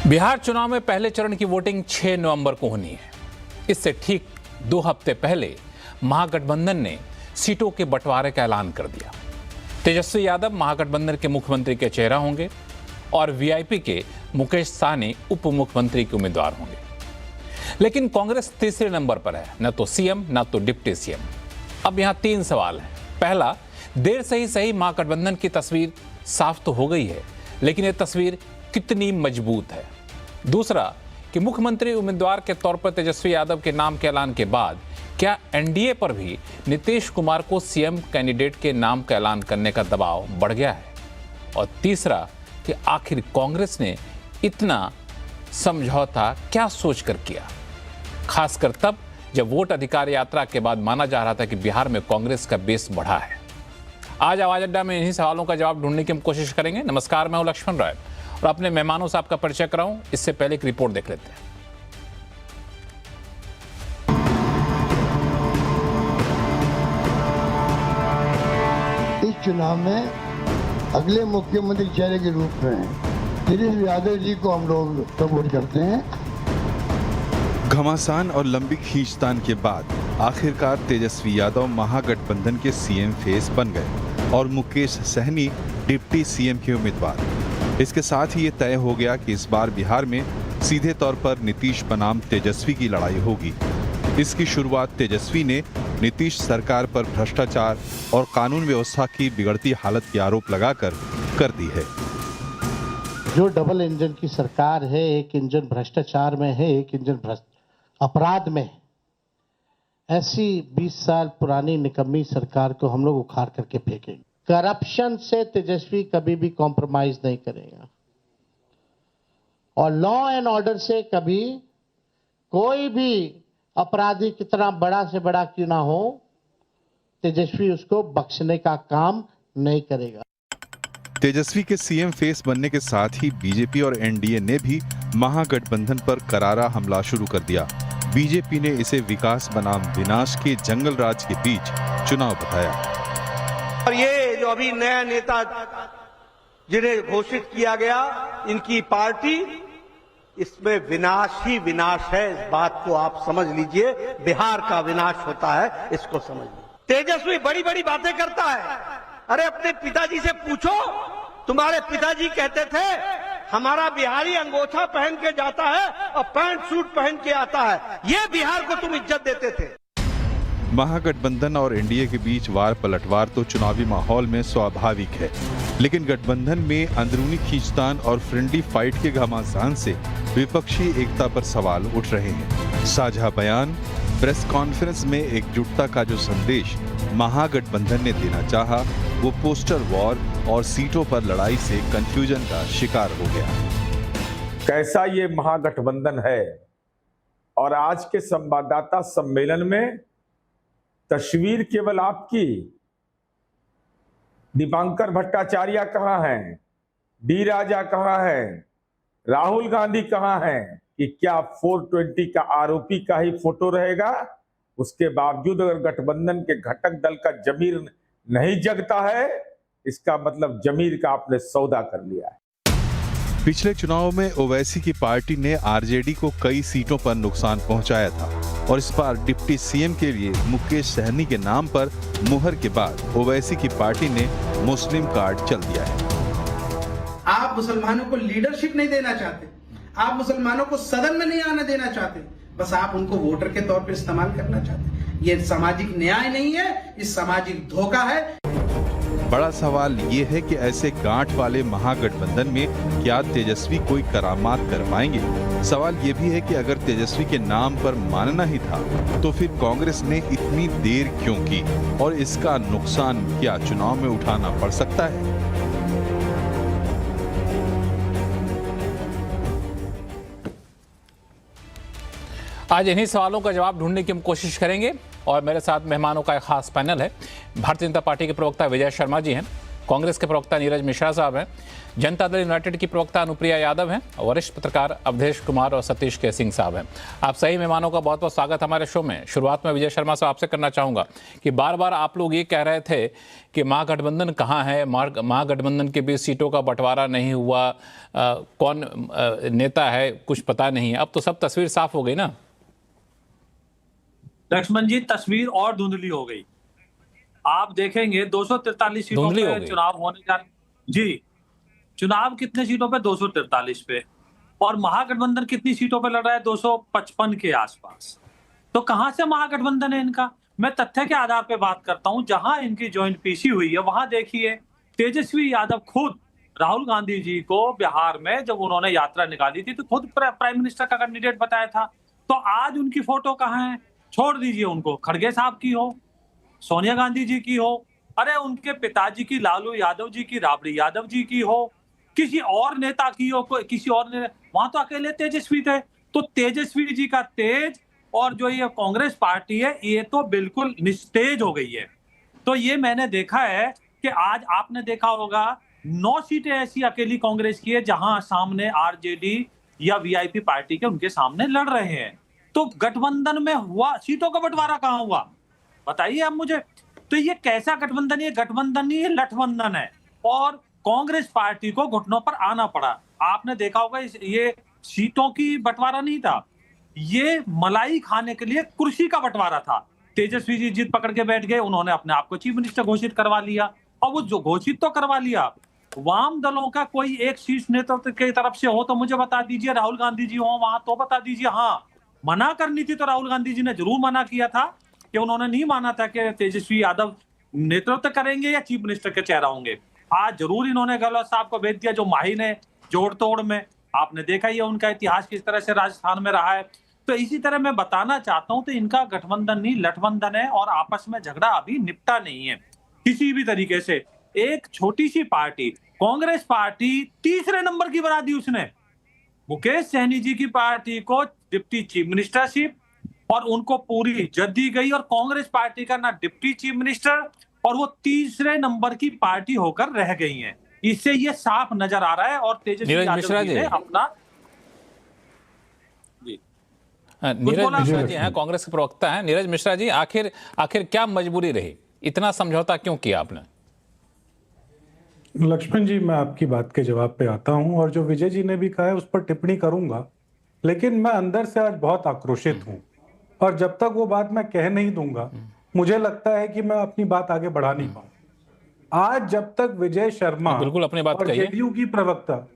बिहार चुनाव में पहले चरण की वोटिंग 6 नवंबर को होनी है। इससे ठीक 2 हफ्ते पहले महागठबंधन ने सीटों के बंटवारे का ऐलान कर दिया। तेजस्वी यादव महागठबंधन के मुख्यमंत्री के चेहरा होंगे और वीआईपी के मुकेश सहनी उप मुख्यमंत्री के उम्मीदवार होंगे। लेकिन कांग्रेस तीसरे नंबर पर है, न तो सीएम न तो डिप्टी सीएम। अब यहां 3 सवाल हैं। पहला, देर से ही सही महागठबंधन की तस्वीर साफ तो हो गई है, लेकिन यह तस्वीर कितनी मजबूत है। दूसरा, कि मुख्यमंत्री उम्मीदवार के तौर पर तेजस्वी यादव के नाम के ऐलान के बाद क्या एनडीए पर भी नीतीश कुमार को सीएम कैंडिडेट के नाम का ऐलान करने का दबाव बढ़ गया है। और तीसरा, कि आखिर कांग्रेस ने इतना समझौता क्या सोचकर किया, खासकर तब जब वोट अधिकार यात्रा के बाद माना जा रहा था कि बिहार में कांग्रेस का बेस बढ़ा है। आज आवाज अड्डा में इन्हीं सवालों का जवाब ढूंढने की हम कोशिश करेंगे। नमस्कार, मैं हूं लक्ष्मण राय और अपने मेहमानों से आपका परिचय कराऊं इससे पहले एक रिपोर्ट देख लेते हैं। इस चुनाव में अगले मुख्यमंत्री चेहरे के रूप में तेजस्वी यादव जी को हम लोग सपोर्ट करते हैं। घमासान और लंबी खींचतान के बाद आखिरकार तेजस्वी यादव महागठबंधन के सीएम फेस बन गए और मुकेश सहनी डिप्टी सीएम के उम्मीदवार। इसके साथ ही ये तय हो गया कि इस बार बिहार में सीधे तौर पर नीतीश बनाम तेजस्वी की लड़ाई होगी। इसकी शुरुआत तेजस्वी ने नीतीश सरकार पर भ्रष्टाचार और कानून व्यवस्था की बिगड़ती हालत के आरोप लगाकर कर दी है। जो डबल इंजन की सरकार है, एक इंजन भ्रष्टाचार में है, एक इंजन अपराध में, ऐसी 20 साल पुरानी निकम्मी सरकार को हम लोग उखाड़ करके फेंकेंगे। करप्शन से तेजस्वी कभी भी कॉम्प्रोमाइज नहीं करेगा और लॉ एंड ऑर्डर से कभी कोई भी अपराधी कितना बड़ा से बड़ा क्यों ना हो, तेजस्वी उसको बख्शने का काम नहीं करेगा। तेजस्वी के सीएम फेस बनने के साथ ही बीजेपी और एनडीए ने भी महागठबंधन पर करारा हमला शुरू कर दिया। बीजेपी ने इसे विकास बनाम विनाश के जंगल राज के बीच चुनाव बताया। और ये जो अभी नया नेता जिन्हें घोषित किया गया, इनकी पार्टी, इसमें विनाश ही विनाश है। इस बात को आप समझ लीजिए, बिहार का विनाश होता है, इसको समझ लीजिए। तेजस्वी बड़ी बड़ी बातें करता है। अरे अपने पिताजी से पूछो, तुम्हारे पिताजी कहते थे हमारा बिहारी अंगोछा पहन के जाता है और पैंट सूट पहन के आता है, ये बिहार को तुम इज्जत देते थे। महागठबंधन और एनडीए के बीच वार पलटवार तो चुनावी माहौल में स्वाभाविक है, लेकिन गठबंधन में अंदरूनी खींचतान और फ्रेंडली फाइट के घमासान से विपक्षी एकता पर सवाल उठ रहे हैं। साझा बयान, प्रेस कॉन्फ्रेंस में एकजुटता का जो संदेश महागठबंधन ने देना चाहा, वो पोस्टर वॉर और सीटों पर लड़ाई से कंफ्यूजन का शिकार हो गया। कैसा ये महागठबंधन है। और आज के संवाददाता सम्मेलन में तस्वीर केवल आपकी, दीपांकर भट्टाचार्य कहाँ हैं, डी राजा कहाँ हैं, राहुल गांधी कहाँ हैं, कि क्या 420 का आरोपी का ही फोटो रहेगा? उसके बावजूद अगर गठबंधन के घटक दल का जमीर नहीं जगता है, इसका मतलब जमीर का आपने सौदा कर लिया है। पिछले चुनाव में ओवैसी की पार्टी ने आरजेडी को कई सीटों पर नुकसान पहुंचाया था और इस बार डिप्टी सीएम के लिए मुकेश सहनी के नाम पर मुहर के बाद ओवैसी की पार्टी ने मुस्लिम कार्ड चल दिया है। आप मुसलमानों को लीडरशिप नहीं देना चाहते, आप मुसलमानों को सदन में नहीं आने देना चाहते, बस आप उनको वोटर के तौर पर इस्तेमाल करना चाहते। ये सामाजिक न्याय नहीं है, ये सामाजिक धोखा है। बड़ा सवाल ये है कि ऐसे गांठ वाले महागठबंधन में क्या तेजस्वी कोई करामात कर पाएंगे? सवाल ये भी है कि अगर तेजस्वी के नाम पर मानना ही था तो फिर कांग्रेस ने इतनी देर क्यों की और इसका नुकसान क्या चुनाव में उठाना पड़ सकता है? आज इन्हीं सवालों का जवाब ढूंढने की हम कोशिश करेंगे और मेरे साथ मेहमानों का एक खास पैनल है। भारतीय जनता पार्टी के प्रवक्ता विजय शर्मा जी हैं, कांग्रेस के प्रवक्ता नीरज मिश्रा साहब हैं, जनता दल यूनाइटेड की प्रवक्ता अनुप्रिया यादव हैं, वरिष्ठ पत्रकार अवधेश कुमार और सतीश के सिंह साहब हैं। आप सही मेहमानों का बहुत बहुत स्वागत हमारे शो में। शुरुआत में विजय शर्मा साहब आपसे करना चाहूँगा कि बार बार आप लोग ये कह रहे थे कि महागठबंधन कहाँ है, महागठबंधन के बीच सीटों का बंटवारा नहीं हुआ, कौन नेता है कुछ पता नहीं। अब तो सब तस्वीर साफ हो गई ना लक्ष्मण जी, तस्वीर और धुंधली हो गई। आप देखेंगे 243 सीटों पे चुनाव होने जा जी, चुनाव कितने सीटों पे? 243 पे। और महागठबंधन कितनी सीटों पे लड़ रहा है? 255 के आसपास। तो कहां से महागठबंधन है इनका? मैं तथ्य के आधार पे बात करता हूं। जहां इनकी ज्वाइंट पीसी हुई है वहां देखिए, तेजस्वी यादव खुद राहुल गांधी जी को बिहार में जब उन्होंने यात्रा निकाली थी तो खुद प्राइम मिनिस्टर का कैंडिडेट बताया था। तो आज उनकी फोटो कहां है? छोड़ दीजिए उनको, खड़गे साहब की हो, सोनिया गांधी जी की हो, अरे उनके पिताजी की लालू यादव जी की, राबड़ी यादव जी की हो, किसी और नेता की हो, किसी और वहां तो अकेले तेजस्वी थे। तो तेजस्वी जी का तेज और जो ये कांग्रेस पार्टी है ये तो बिल्कुल निस्तेज हो गई है। तो ये मैंने देखा है कि आज आपने देखा होगा 9 सीटें ऐसी अकेली कांग्रेस की है जहां सामने आरजेडी या वीआईपी पार्टी के उनके सामने लड़ रहे हैं। तो गठबंधन में हुआ, सीटों का बंटवारा कहां हुआ बताइए आप मुझे। तो ये कैसा गठबंधन? ये गठबंधन नहीं, ये लठबंधन है। और कांग्रेस पार्टी को घुटनों पर आना पड़ा। आपने देखा होगा ये सीटों की बंटवारा नहीं था, ये मलाई खाने के लिए कुर्सी का बंटवारा था। तेजस्वी जी जिद पकड़ के बैठ गए, उन्होंने अपने आप को चीफ मिनिस्टर घोषित करवा लिया। और वो जो घोषित तो करवा लिया, वाम दलों का कोई एक शीर्ष नेतृत्व की तरफ से हो तो मुझे बता दीजिए, राहुल गांधी जी हो वहां तो बता दीजिए। हाँ, मना करनी थी तो राहुल गांधी जी ने जरूर मना किया था कि उन्होंने नहीं माना था कि तेजस्वी यादव नेतृत्व करेंगे या चीफ मिनिस्टर के चेहरा होंगे। आज जरूर इन्होंने गहलोत साहब को भेज दिया, जो माहिर ने जोड़ तोड़ में आपने देखा ही है उनका इतिहास किस तरह से राजस्थान में रहा है। तो इसी तरह मैं बताना चाहता हूं, तो इनका गठबंधन नहीं लठबंधन है और आपस में झगड़ा अभी निपटा नहीं है किसी भी तरीके से। एक छोटी सी पार्टी कांग्रेस पार्टी तीसरे नंबर की बना दी उसने। मुकेश सहनी जी की पार्टी को डिप्टी चीफ मिनिस्टरशिप और उनको पूरी इज्जत दी गई, और कांग्रेस पार्टी का ना डिप्टी चीफ मिनिस्टर, और वो तीसरे नंबर की पार्टी होकर रह गई हैं। इससे ये साफ नजर आ रहा है। और तेजस्वी यादव जी ने अपना नीरज मिश्रा जी हैं, कांग्रेस के प्रवक्ता हैं। नीरज मिश्रा जी, आखिर क्या मजबूरी रही, इतना समझौता क्यों किया आपने? लक्ष्मण जी, मैं आपकी बात के जवाब पे आता हूं, और जो विजय जी ने भी कहा है उस पर टिप्पणी करूंगा। लेकिन मैं अंदर से आज बहुत आक्रोशित हूं, और जब तक वो बात मैं कह नहीं दूंगा मुझे लगता है कि मैं अपनी बात आगे बढ़ा नहीं पाऊं। आज जब तक विजय शर्मा बिल्कुल अपनी बात और जेडीयू की प्रवक्ता,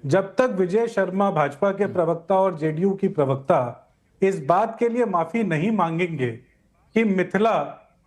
जब तक विजय शर्मा भाजपा के प्रवक्ता और जेडीयू की प्रवक्ता इस बात के लिए माफी नहीं मांगेंगे कि मिथिला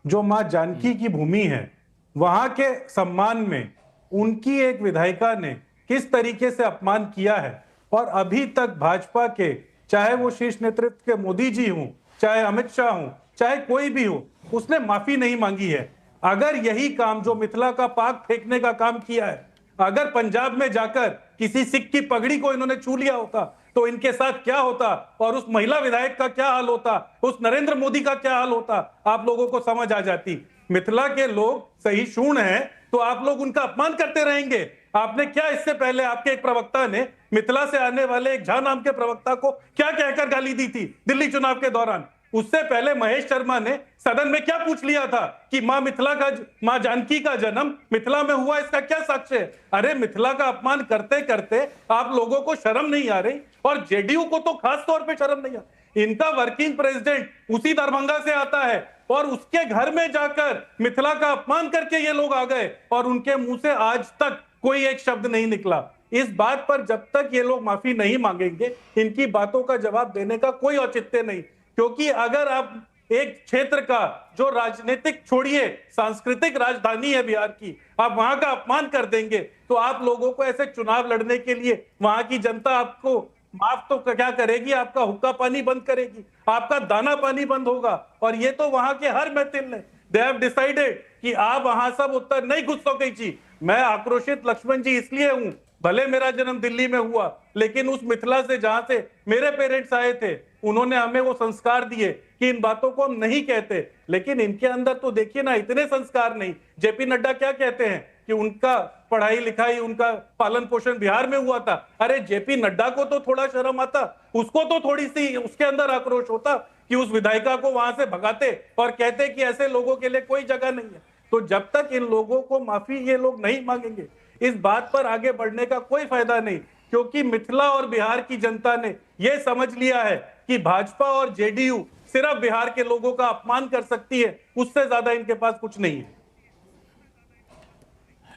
जो मां जानकी की भूमि है, वहां के सम्मान में उनकी एक विधायिका ने किस तरीके से अपमान किया है, और अभी तक भाजपा के चाहे वो शीर्ष नेतृत्व के मोदी जी हों, चाहे अमित शाह हों, चाहे कोई भी हो, उसने माफी नहीं मांगी है। अगर यही काम जो मिथिला का पाक फेंकने का काम किया है, अगर पंजाब में जाकर किसी सिख की पगड़ी को इन्होंने छू लिया होता तो इनके साथ क्या होता, और उस महिला विधायक का क्या हाल होता, उस नरेंद्र मोदी का क्या हाल होता, आप लोगों को समझ आ जाती। मिथिला के लोग सही शून्य हैं तो आप लोग उनका अपमान करते रहेंगे। आपने क्या इससे पहले आपके एक प्रवक्ता ने मिथिला से आने वाले एक झा नाम के प्रवक्ता को क्या कहकर गाली दी थी दिल्ली चुनाव के दौरान? उससे पहले महेश शर्मा ने सदन में क्या पूछ लिया था कि मां जानकी का जन्म मिथिला में हुआ, इसका क्या साक्ष्य है? अरे मिथिला का अपमान करते करते आप लोगों को शर्म नहीं आ रही, और जेडीयू को तो खास तौर पे शर्म नहीं आ रही। इनका वर्किंग प्रेसिडेंट उसी दरभंगा से आता है, और उसके घर में जाकर मिथिला का अपमान करके ये लोग आ गए, और उनके मुंह से आज तक कोई एक शब्द नहीं निकला। इस बात पर जब तक ये लोग माफी नहीं मांगेंगे, इनकी बातों का जवाब देने का कोई औचित्य नहीं। क्योंकि अगर आप एक क्षेत्र का जो राजनीतिक छोड़िए सांस्कृतिक राजधानी है बिहार की, आप वहां का अपमान कर देंगे तो आप लोगों को ऐसे चुनाव लड़ने के लिए वहां की जनता आपको माफ तो क्या करेगी, आपका हुक्का पानी बंद करेगी, आपका दाना पानी बंद होगा। और ये तो वहां के हर महफिल ने दे हैव डिसाइडेड कि आप वहां सब उत्तर नहीं घुस सकेगी। मैं आक्रोशित लक्ष्मण जी इसलिए हूं, भले मेरा जन्म दिल्ली में हुआ, लेकिन उस मिथिला से जहां से मेरे पेरेंट्स आए थे, उन्होंने हमें वो संस्कार दिए कि इन बातों को हम नहीं कहते, लेकिन इनके अंदर तो देखिए ना इतने संस्कार नहीं। जेपी नड्डा क्या कहते हैं कि उनका पढ़ाई लिखाई, उनका पालन पोषण बिहार में हुआ था। अरे जेपी नड्डा को तो थोड़ा शर्म आता, उसको तो थोड़ी सी उसके अंदर आक्रोश होता कि उस विधायिका को वहां से भगाते और कहते कि ऐसे लोगों के लिए कोई जगह नहीं है। तो जब तक इन लोगों को माफी ये लोग नहीं मांगेंगे, इस बात पर आगे बढ़ने का कोई फायदा नहीं, क्योंकि मिथिला और बिहार की जनता ने यह समझ लिया है कि भाजपा और जेडीयू सिर्फ बिहार के लोगों का अपमान कर सकती है, उससे ज्यादा इनके पास कुछ नहीं है।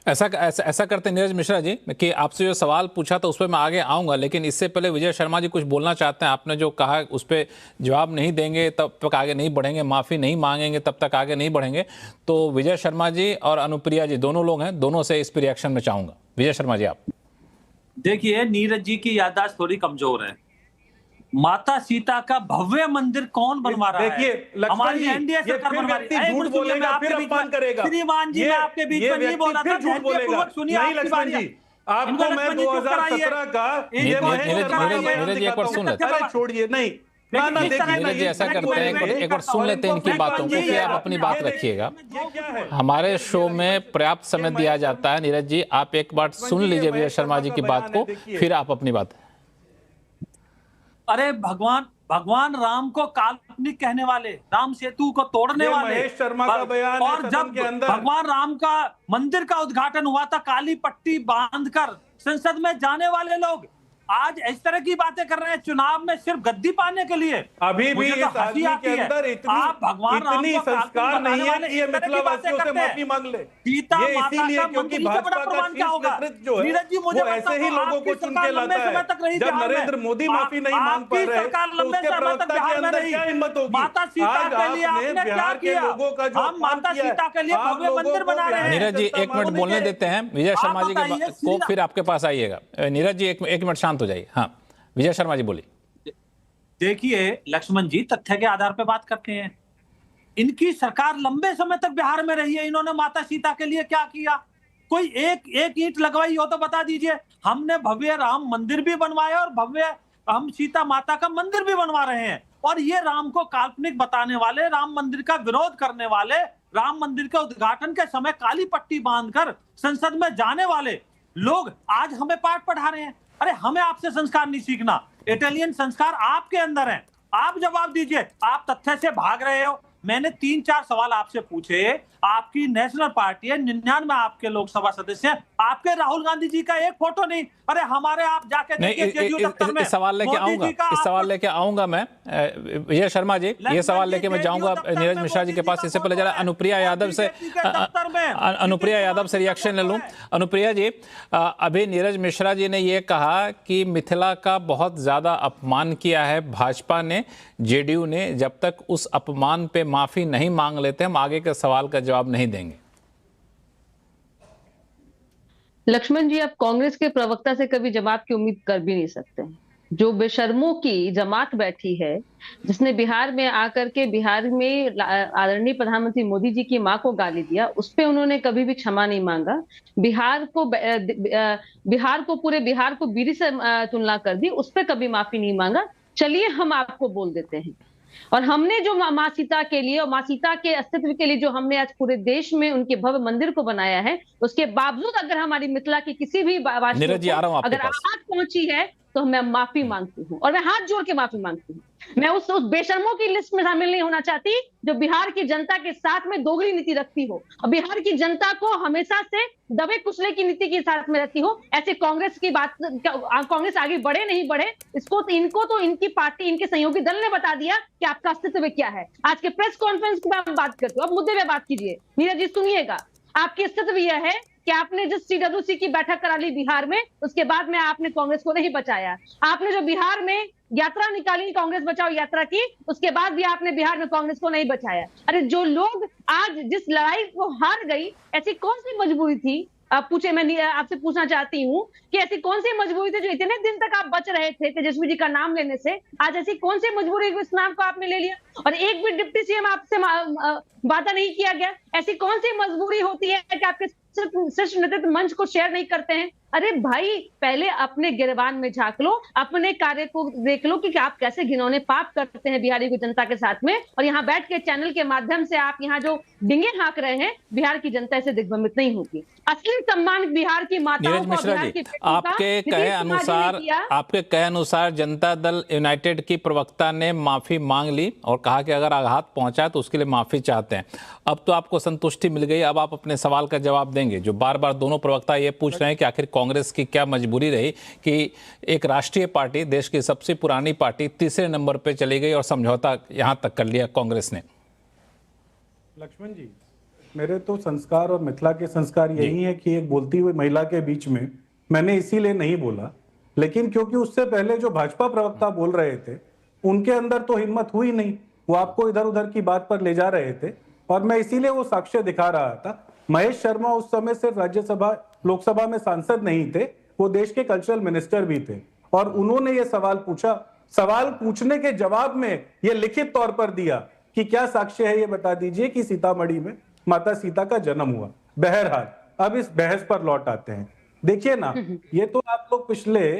ऐसा करते नीरज मिश्रा जी कि आपसे जो सवाल पूछा था उस पर मैं आगे आऊंगा, लेकिन इससे पहले विजय शर्मा जी कुछ बोलना चाहते हैं। आपने जो कहा उस पर जवाब नहीं देंगे तब तक आगे नहीं बढ़ेंगे, माफ़ी नहीं मांगेंगे तब तक आगे नहीं बढ़ेंगे। तो विजय शर्मा जी और अनुप्रिया जी दोनों लोग हैं, दोनों से इस पर रिएक्शन में चाहूंगा। विजय शर्मा जी आप देखिए, नीरज जी की याददाश्त थोड़ी कमजोर है। माता सीता का भव्य मंदिर कौन बनवा रहा है? देखिए हमारी एनडीए सरकार बनवा रही है। झूठ बोलेगा, फिर अपमान करेगा। श्रीमान जी, मैं आपके बीच में नहीं बोला था, झूठ बोलेगा। नहीं लक्ष्मण जी, आपको मैं 2017 का नीरज जी एक बार सुन लेते हैं, छोड़िए नहीं नीरज जी ऐसा करते हैं, एक बार सुन लेते हैं इनकी बातों को, फिर आप अपनी बात रखिएगा। हमारे शो में पर्याप्त समय दिया जाता है। नीरज जी आप एक बार सुन लीजिए विजय शर्मा जी की बात को, फिर आप अपनी बात। अरे भगवान राम को काल्पनिक कहने वाले, राम सेतु को तोड़ने वाले, महेश शर्मा का बयान और जब भगवान राम का मंदिर का उद्घाटन हुआ था काली पट्टी बांधकर संसद में जाने वाले लोग आज इस तरह की बातें कर रहे हैं चुनाव में सिर्फ गद्दी पाने के लिए। अभी भी इस आदमी के अंदर इतनी संस्कार नहीं है कि ये मिथिला वासियों से माफी मांग ले। ये इसीलिए क्योंकि भाजपा का शीर्ष नेतृत्व जो है वो ऐसे ही लोगों को चुन के लाता है। जब नरेंद्र मोदी माफी नहीं मांग पा रहे तो उसके प्रवक्ता के अंदर क्या हिम्मत होगी? माता सीता के लिए आपने क्या किया? हम माता सीता के लिए भव्य मंदिर बना रहे हैं। नीरज जी एक मिनट बोलने देते हैं विजय शर्मा जी को, फिर आपके पास आइएगा। नीरज जी एक मिनट शांत हो जाइए। हाँ विजय शर्मा जी बोलिए। देखिए लक्ष्मण जी, तथ्य के आधार पर बात करते हैं। इनकी सरकार लंबे समय तक बिहार में रही है, इन्होंने माता सीता के लिए क्या किया? कोई एक ईंट लगवाई हो तो बता दीजिए। हमने भव्य राम मंदिर भी बनवाया और भव्य हम सीता माता का मंदिर भी बनवा रहे हैं। और ये राम को काल्पनिक बताने वाले, राम मंदिर का विरोध करने वाले, राम मंदिर के उद्घाटन के समय काली पट्टी बांधकर संसद में जाने वाले लोग आज हमें पाठ पढ़ा रहे हैं। अरे हमें आपसे संस्कार नहीं सीखना, इटालियन संस्कार आपके अंदर है। आप जवाब दीजिए। आप तथ्य से भाग रहे हो। मैंने 3-4 सवाल आपसे पूछे। आपकी नेशनल पार्टी है, 99 आपके लोकसभा सदस्य हैं, आपके राहुल गांधी जी का एक फोटो नहीं। अरे हमारे आप जाके इस सवाल लेके आऊंगा मैं विजय शर्मा जी, ये सवाल लेके मैं जाऊंगा नीरज मिश्रा जी के पास। इससे पहले जरा अनुप्रिया यादव से रिएक्शन ले लूं। अनुप्रिया जी, अभी नीरज मिश्रा जी ने ये कहा कि मिथिला का बहुत ज्यादा अपमान किया है भाजपा ने, जेडीयू ने। जब तक उस अपमान पे माफी नहीं मांग लेते हम आगे के सवाल का जवाब नहीं देंगे। लक्ष्मण जी, आप कांग्रेस के प्रवक्ता से कभी जमात की उम्मीद कर भी नहीं सकते। जो बेशर्मों की जमात बैठी है, जिसने बिहार में आकर के बिहार में आदरणीय प्रधानमंत्री मोदी जी की मां को गाली दिया, उस पे उन्होंने कभी भी क्षमा नहीं मांगा। बिहार को पूरे बिहार को बीड़ी से तुलना कर दी, उस पे कभी माफी नहीं मांगा। चलिए हम आपको बोल देते हैं। और हमने जो माँ सीता के लिए और माँ सीता के अस्तित्व के लिए जो हमने आज पूरे देश में उनके भव्य मंदिर को बनाया है, उसके बावजूद अगर हमारी मिथिला की किसी भी वासी को अगर आहत पहुंची है तो मैं माफी मांगती हूँ और मैं हाथ जोड़ के माफी मांगती हूँ। मैं उस बेशर्मों की लिस्ट में शामिल नहीं होना चाहती जो बिहार की जनता के साथ में दोगली नीति रखती हो और बिहार की जनता को हमेशा से दबे कुचले की नीति के साथ में रहती हो। ऐसे कांग्रेस की बात, कांग्रेस आगे बढ़े नहीं बढ़े इनको तो इनकी पार्टी, इनके सहयोगी दल ने बता दिया कि आपका अस्तित्व क्या है। आज के प्रेस कॉन्फ्रेंस की बात करते हो, अब मुद्दे पे बात कीजिए। नीरज जी सुनिएगा, आपकी अस्तित्व यह है कि आपने जिस CWC की बैठक करा ली बिहार में, उसके बाद में आपने कांग्रेस को नहीं बचाया। आपने जो बिहार में यात्रा निकाली, कांग्रेस बचाओ यात्रा की, उसके बाद भी आपने बिहार में कांग्रेस को नहीं बचाया। अरे जो लोग आज जिस लड़ाई को हार गई, ऐसी कौन सी मजबूरी थी? आप पूछे, मैं आपसे पूछना चाहती हूँ कि ऐसी कौन सी मजबूरी थी जो इतने दिन तक आप बच रहे थे तेजस्वी जी का नाम लेने से? आज ऐसी कौन सी मजबूरी इस नाम को आपने ले लिया और एक भी डिप्टी CM आपसे वादा नहीं किया गया? ऐसी कौन सी मजबूरी होती है कि आपके शीर्ष नेतृत्व मंच को शेयर नहीं करते हैं? अरे भाई, पहले अपने गिरबान में झांक लो, अपने कार्य को देख लो कि आप कैसे घिनौने पाप करते हैं बिहारी की जनता के साथ में, और यहाँ बैठ के चैनल के माध्यम से आप यहाँ जो डिंगे हाँक रहे हैं, बिहार की जनता इसे दिग्भ्रमित नहीं होगी। असली सम्मान बिहार की माताओं नीरज को, मिश्रा बिहार जी, की बेटियों का आपके कहे अनुसार जनता दल यूनाइटेड की प्रवक्ता ने माफी मांग ली और कहा कि अगर आघात पहुंचा तो उसके लिए माफी चाहते हैं। अब तो आपको संतुष्टि मिल गई, अब आप अपने सवाल का जवाब देंगे। जो बार बार दोनों प्रवक्ता ये पूछ रहे हैं कि आखिर कांग्रेस की क्या मजबूरी रही कि एक राष्ट्रीय पार्टी, देश की सबसे पुरानी पार्टी, तीसरे नंबर पे चली गई और समझौता यहां तक कर लिया कांग्रेस ने। लक्ष्मण जी, मेरे तो संस्कार और मिथिला के संस्कार यही है कि एक बोलती हुई महिला के बीच में मैंने इसीलिए नहीं बोला, लेकिन क्योंकि उससे पहले जो भाजपा प्रवक्ता बोल रहे थे उनके अंदर तो हिम्मत हुई नहीं, वो आपको इधर उधर की बात पर ले जा रहे थे और मैं इसीलिए वो साक्ष्य दिखा रहा था। महेश शर्मा उस समय सिर्फ राज्यसभा लोकसभा में सांसद नहीं थे, वो देश के कल्चरल मिनिस्टर भी थे और उन्होंने ये सवाल पूछा। सवाल पूछने के जवाब में ये लिखित तौर पर दिया कि क्या साक्ष्य है ये बता दीजिए कि सीतामढ़ी में माता सीता का जन्म हुआ। बहरहाल अब इस बहस पर लौट आते हैं। देखिए ना, ये तो आप लोग पिछले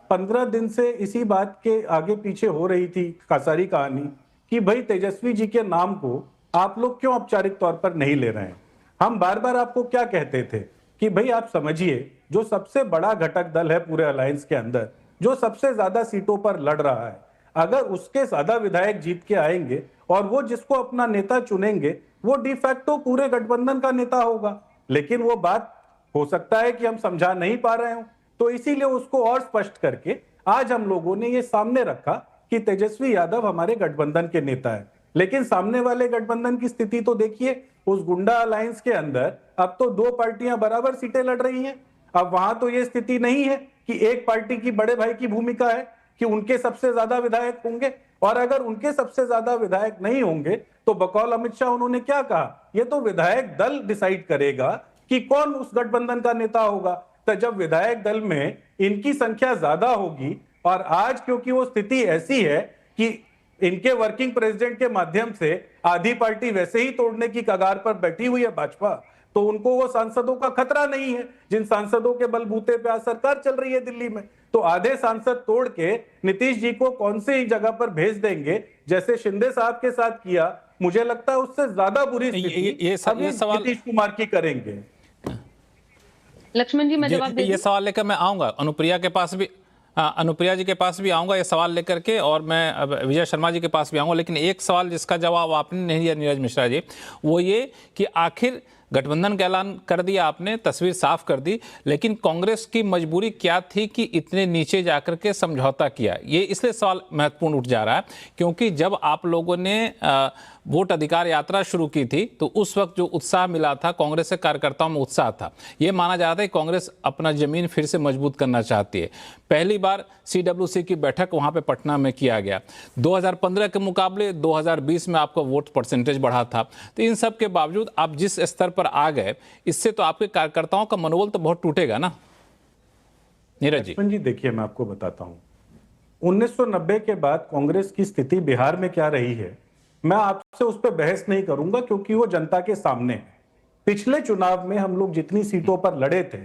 15 दिन से इसी बात के आगे पीछे हो रही थी सारी कहानी कि भाई तेजस्वी जी के नाम को आप लोग क्यों औपचारिक तौर पर नहीं ले रहे हैं। हम बार बार आपको क्या कहते थे कि भाई आप समझिए, जो सबसे बड़ा घटक दल है पूरे अलायंस के अंदर, जो सबसे ज्यादा सीटों पर लड़ रहा है, अगर उसके ज्यादा विधायक जीत के आएंगे और वो जिसको अपना नेता चुनेंगे वो डिफैक्टो पूरे गठबंधन का नेता होगा। लेकिन वो बात हो सकता है कि हम समझा नहीं पा रहे हो, तो इसीलिए उसको और स्पष्ट करके आज हम लोगों ने ये सामने रखा कि तेजस्वी यादव हमारे गठबंधन के नेता है। लेकिन सामने वाले गठबंधन की स्थिति तो देखिए, उस गुंडा अलायंस के अंदर अब तो 2 पार्टियां बराबर सीटें लड़ रही हैं। अब वहां तो ये स्थिति नहीं है कि एक पार्टी की बड़े भाई की भूमिका है कि उनके सबसे ज्यादा विधायक होंगे, और अगर उनके सबसे ज्यादा विधायक नहीं होंगे तो बकौल अमित शाह उन्होंने क्या कहा, ये तो विधायक दल डिसाइड करेगा कि कौन उस गठबंधन का नेता होगा। तो जब विधायक दल में इनकी संख्या ज्यादा होगी, और आज क्योंकि वो स्थिति ऐसी है कि इनके वर्किंग प्रेसिडेंट के माध्यम से आधी पार्टी वैसे ही तोड़ने की कगार पर बैठी हुई है भाजपा, तो उनको वो सांसदों का खतरा नहीं है जिन सांसदों के बलबूते पे आज सरकार चल रही है दिल्ली में। तो आधे सांसद तोड़ के नीतीश जी को कौन से जगह पर भेज देंगे, जैसे शिंदे साहब के साथ किया, मुझे लगता है उससे ज्यादा बुरी स्थिति ये सवाल नीतीश कुमार की करेंगे। लक्ष्मण जी, मैं जवाब ये सवाल लेकर मैं आऊंगा अनुप्रिया के पास भी, अनुप्रिया जी के पास भी आऊंगा ये सवाल लेकर के, और मैं विजय शर्मा जी के पास भी आऊंगा। लेकिन एक सवाल जिसका जवाब आपने नहीं दिया नीरज मिश्रा जी, वो ये कि आखिर गठबंधन का ऐलान कर दिया आपने, तस्वीर साफ कर दी, लेकिन कांग्रेस की मजबूरी क्या थी कि इतने नीचे जाकर के समझौता किया? ये इसलिए सवाल महत्वपूर्ण उठ जा रहा है क्योंकि जब आप लोगों ने वोट अधिकार यात्रा शुरू की थी तो उस वक्त जो उत्साह मिला था, कांग्रेस के कार्यकर्ताओं में उत्साह था। ये माना जा रहा था कि कांग्रेस अपना जमीन फिर से मजबूत करना चाहती है। पहली बार CWC की बैठक वहां पे पटना में किया गया। 2015 के मुकाबले 2020 में आपका वोट परसेंटेज बढ़ा था। तो इन सब के बावजूद आप जिस स्तर पर आ गए, इससे तो आपके कार्यकर्ताओं का मनोबल तो बहुत टूटेगा ना नीरज जी? देखिए, मैं आपको बताता हूं 1990 के बाद कांग्रेस की स्थिति बिहार में क्या रही है, मैं आपसे उस पर बहस नहीं करूंगा क्योंकि वो जनता के सामने है। पिछले चुनाव में हम लोग जितनी सीटों पर लड़े थे,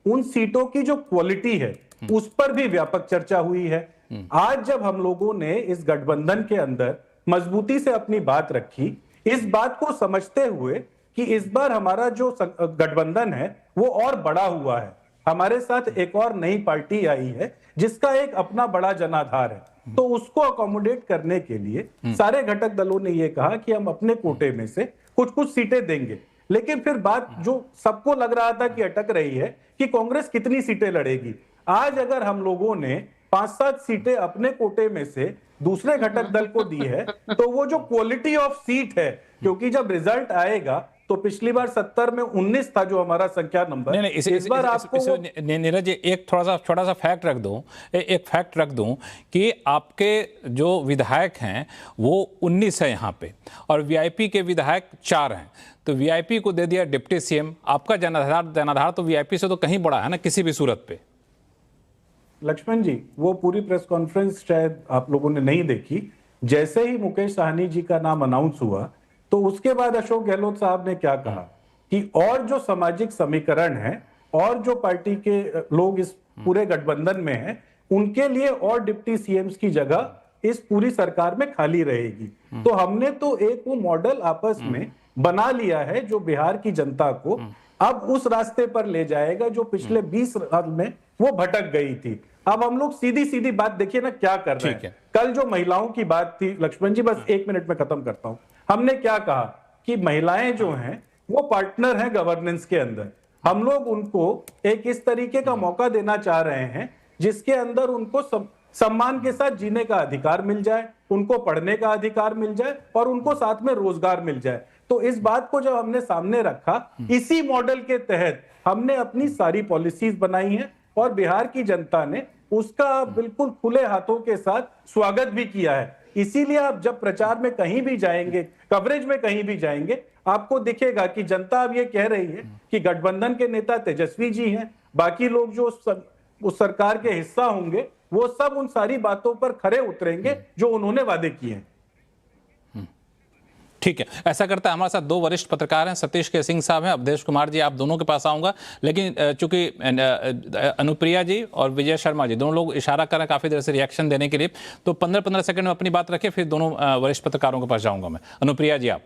उन सीटों की जो क्वालिटी है उस पर भी व्यापक चर्चा हुई है। आज जब हम लोगों ने इस गठबंधन के अंदर मजबूती से अपनी बात रखी, इस बात को समझते हुए कि इस बार हमारा जो गठबंधन है वो और बड़ा हुआ है, हमारे साथ एक और नई पार्टी आई है जिसका एक अपना बड़ा जनाधार है, तो उसको अकोमोडेट करने के लिए सारे घटक दलों ने यह कहा कि हम अपने कोटे में से कुछ कुछ सीटें देंगे। लेकिन फिर बात जो सबको लग रहा था कि अटक रही है कि कांग्रेस कितनी सीटें लड़ेगी। आज अगर हम लोगों ने 5-7 सीटें अपने कोटे में से दूसरे घटक दल को दी है, तो वो जो क्वालिटी ऑफ सीट है, क्योंकि जब रिजल्ट आएगा तो पिछली बार 70 में 19 था जो हमारा संख्या नंबर। नहीं, इस बार आपको नीरज जी एक छोटा सा फैक्ट रख दूं, एक फैक्ट रख दूं कि आपके जो विधायक हैं वो 19 है यहाँ पे, और वीआईपी के विधायक 4 हैं। तो वीआईपी को दे दिया डिप्टी सीएम। आपका जनाधार तो वीआईपी से तो कहीं बड़ा है ना किसी भी सूरत पे। लक्ष्मण जी, वो पूरी प्रेस कॉन्फ्रेंस शायद आप लोगों ने नहीं देखी। जैसे ही मुकेश साहनी जी का नाम अनाउंस हुआ तो उसके बाद अशोक गहलोत साहब ने क्या कहा कि और जो सामाजिक समीकरण है और जो पार्टी के लोग इस पूरे गठबंधन में हैं, उनके लिए और डिप्टी सीएम्स की जगह इस पूरी सरकार में खाली रहेगी। तो हमने तो एक वो मॉडल आपस में बना लिया है जो बिहार की जनता को अब उस रास्ते पर ले जाएगा जो पिछले 20 साल में वो भटक गई थी। अब हम लोग सीधी सीधी बात देखिए ना क्या कर रहे हैं। कल जो महिलाओं की बात थी, लक्ष्मण जी बस 1 मिनट में खत्म करता हूं। हमने क्या कहा कि महिलाएं जो हैं वो पार्टनर हैं गवर्नेंस के अंदर। हम लोग उनको एक इस तरीके का मौका देना चाह रहे हैं जिसके अंदर उनको सम्मान के साथ जीने का अधिकार मिल जाए, उनको पढ़ने का अधिकार मिल जाए और उनको साथ में रोजगार मिल जाए। तो इस बात को जब हमने सामने रखा, इसी मॉडल के तहत हमने अपनी सारी पॉलिसीज बनाई हैं और बिहार की जनता ने उसका बिल्कुल खुले हाथों के साथ स्वागत भी किया है। इसीलिए आप जब प्रचार में कहीं भी जाएंगे, कवरेज में कहीं भी जाएंगे, आपको दिखेगा कि जनता अब ये कह रही है कि गठबंधन के नेता तेजस्वी जी हैं, बाकी लोग जो उस सरकार के हिस्सा होंगे वो सब उन सारी बातों पर खरे उतरेंगे जो उन्होंने वादे किए हैं। ठीक है, ऐसा करता है। हमारे साथ 2 वरिष्ठ पत्रकार हैं, सतीश के सिंह साहब हैं, अवधेश कुमार जी, आप दोनों के पास आऊंगा। लेकिन चूंकि अनुप्रिया जी और विजय शर्मा जी दोनों लोग इशारा कर रहे हैं काफी देर से रिएक्शन देने के लिए, तो 15-15 सेकंड में अपनी बात रखें, फिर दोनों वरिष्ठ पत्रकारों के पास जाऊंगा मैं। अनुप्रिया जी आप।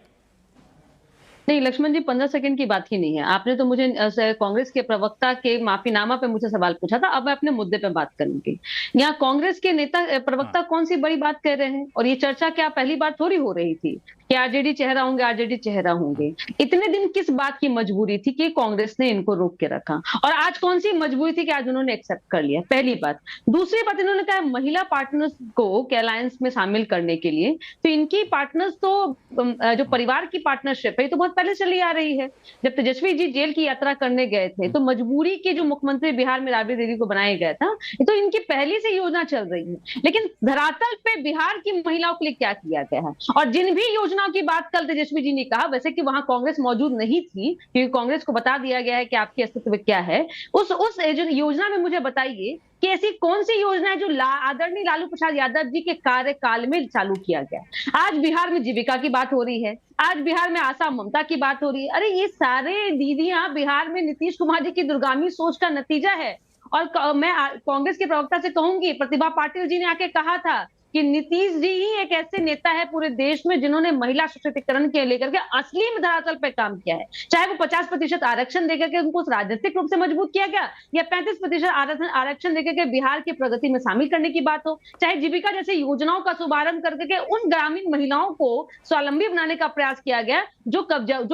नहीं लक्ष्मण जी, 15 सेकंड की बात ही नहीं है। आपने तो मुझे कांग्रेस के प्रवक्ता के माफीनामा पे मुझे सवाल पूछा था, अब मैं अपने मुद्दे पे बात करूंगी। यहाँ कांग्रेस के नेता प्रवक्ता कौन सी बड़ी बात कह रहे हैं, और ये चर्चा क्या पहली बार थोड़ी हो रही थी कि आरजेडी चेहरा होंगे, आरजेडी चेहरा होंगे। इतने दिन किस बात की मजबूरी थी कि कांग्रेस ने इनको रोक के रखा, और आज कौन सी मजबूरी थी कि आज उन्होंने एक्सेप्ट कर लिया? पहली बात। दूसरी बात, इन्होंने कहा महिला पार्टनर्स को अलायंस में शामिल करने के लिए, तो इनकी पार्टनर्स तो जो परिवार की पार्टनरशिप है तो बहुत पहले चली आ रही है। जब तेजस्वी जी जेल की यात्रा करने गए थे तो मजबूरी के जो मुख्यमंत्री बिहार में राबड़ी देवी को बनाया गया था, तो इनकी पहले से योजना चल रही है। लेकिन धरातल पे बिहार की महिलाओं के लिए क्या किया गया है, और जिन भी योजनाओं की बात कल तेजस्वी जी ने कहा, वैसे कि वहां कांग्रेस मौजूद नहीं थी क्योंकि कांग्रेस को बता दिया गया है कि आपकी अस्तित्व क्या है, उस योजना में मुझे बताइए कि ऐसी कौन सी योजना है जो आदरणीय लालू प्रसाद यादव जी के कार्यकाल में चालू किया गया। आज बिहार में जीविका की बात हो रही है, आज बिहार में आशा ममता की बात हो रही है। अरे ये सारे दीदियां बिहार में नीतीश कुमार जी की दूरगामी सोच का नतीजा है। और मैं कांग्रेस के प्रवक्ता से कहूंगी, प्रतिभा पाटिल जी ने आके कहा था कि नीतीश जी ही एक ऐसे नेता है पूरे देश में जिन्होंने महिला सशक्तिकरण के लेकर के असली में धरातल पर काम किया है। चाहे वो 50% आरक्षण देकर के उनको राजनीतिक रूप से मजबूत किया गया, या 35% आरक्षण देकर के बिहार की प्रगति में शामिल करने की बात हो, चाहे जीविका जैसे योजनाओं का शुभारंभ करके उन ग्रामीण महिलाओं को स्वावलंबी बनाने का प्रयास किया गया जो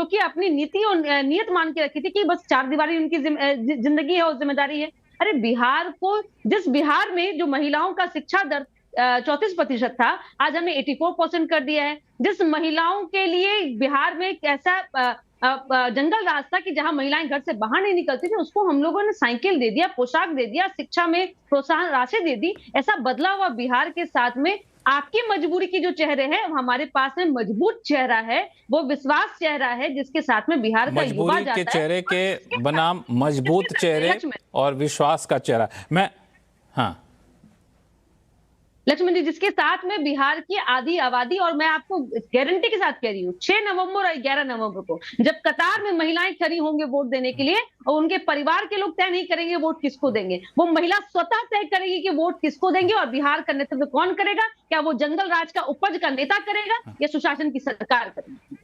कि अपनी नीति और नियत मान के रखी थी कि बस 4 दीवारी उनकी जिंदगी है और जिम्मेदारी है। अरे बिहार को, जिस बिहार में जो महिलाओं का शिक्षा दर 34% था, आज हमने 84% कर दिया है। जिस महिलाओं के लिए बिहार में एक ऐसा जंगल रास्ता कि जहां महिलाएं घर से बाहर नहीं निकलती थी, उसको हम लोगों ने साइकिल दे दिया, पोशाक दे दिया, शिक्षा में प्रोत्साहन राशि दे दी। ऐसा बदला हुआ बिहार के साथ में आपकी मजबूरी की जो चेहरे हैं, हमारे पास में मजबूत चेहरा है, वो विश्वास चेहरा है जिसके साथ में बिहार का युवा जाता है। के चेहरे के बनाम मजबूत चेहरे और विश्वास का चेहरा। मैं लक्ष्मण जी, जिसके साथ में बिहार की आधी आबादी, और मैं आपको गारंटी के साथ कह रही हूँ 6 नवंबर और 11 नवंबर को जब कतार में महिलाएं खड़ी होंगे वोट देने के लिए, और उनके परिवार के लोग तय नहीं करेंगे वोट किसको देंगे, वो महिला स्वतः तय करेगी कि वोट किसको देंगे और बिहार का नेतृत्व कौन करेगा। क्या वो जंगल राज का उपज का नेता करेगा या सुशासन की सरकार करेगी?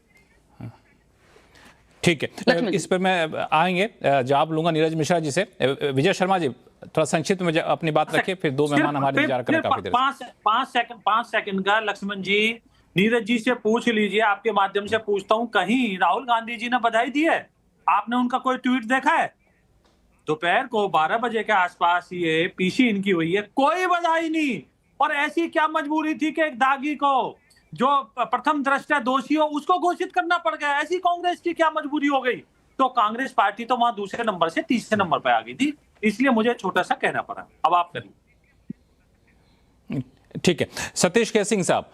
ठीक है, इस पर मैं आएंगे, जवाब लूंगा नीरज मिश्रा जी से। विजय शर्मा जी थोड़ा संक्षिप्त में अपनी बात रखिए, फिर 2 मेहमान हमारे इंतजार करें काफी देर। 5 सेकंड का लक्ष्मण जी, नीरज जी से पूछ लीजिए, आपके माध्यम से पूछता हूं, कहीं राहुल गांधी जी ने बधाई दी है? आपने उनका कोई ट्वीट देखा है? दोपहर को 12 बजे के आसपास ये पीसी इनकी हुई है, कोई बधाई नहीं। और ऐसी क्या मजबूरी थी कि एक दागी को जो प्रथम दृष्टया दोषी हो उसको घोषित करना पड़ गया? ऐसी कांग्रेस की क्या मजबूरी हो गई? तो कांग्रेस पार्टी तो वहां दूसरे नंबर से तीसरे नंबर पर आ गई थी, इसलिए मुझे छोटा सा कहना पड़ा। अब आप करिए। ठीक है, सतीश के सिंह साहब,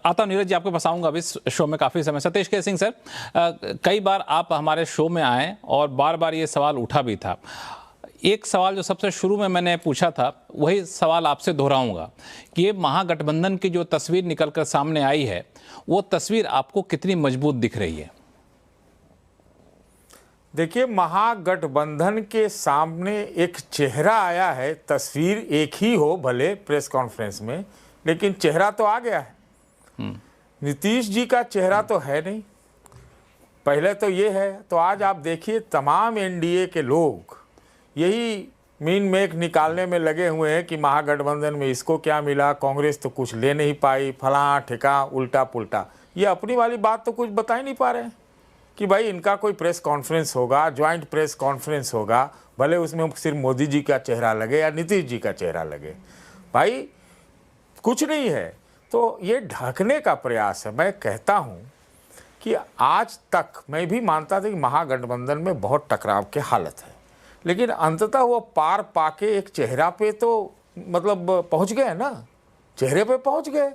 आता नीरज जी आपके पास आऊंगा अभी शो में काफी समय। सतीश के सिंह सर, कई बार आप हमारे शो में आए और बार बार ये सवाल उठा भी था। एक सवाल जो सबसे शुरू में मैंने पूछा था, वही सवाल आपसे दोहराऊंगा कि ये महागठबंधन की जो तस्वीर निकलकर सामने आई है, वो तस्वीर आपको कितनी मजबूत दिख रही है? देखिए, महागठबंधन के सामने एक चेहरा आया है, तस्वीर एक ही हो भले प्रेस कॉन्फ्रेंस में, लेकिन चेहरा तो आ गया है। नीतीश जी का चेहरा तो है नहीं, पहले तो ये है। तो आज आप देखिए तमाम एनडीए के लोग यही मीन मेक निकालने में लगे हुए हैं कि महागठबंधन में इसको क्या मिला, कांग्रेस तो कुछ ले नहीं पाई, फलां ठिका उल्टा पुल्टा। ये अपनी वाली बात तो कुछ बता ही नहीं पा रहे हैं कि भाई इनका कोई प्रेस कॉन्फ्रेंस होगा, ज्वाइंट प्रेस कॉन्फ्रेंस होगा, भले उसमें सिर्फ मोदी जी का चेहरा लगे या नीतीश जी का चेहरा लगे, भाई कुछ नहीं है। तो ये ढकने का प्रयास है। मैं कहता हूँ कि आज तक मैं भी मानता था कि महागठबंधन में बहुत टकराव की हालत है, लेकिन अंततः वो पार पाके एक चेहरा पे तो मतलब पहुंच गए ना, चेहरे पे पहुंच गए।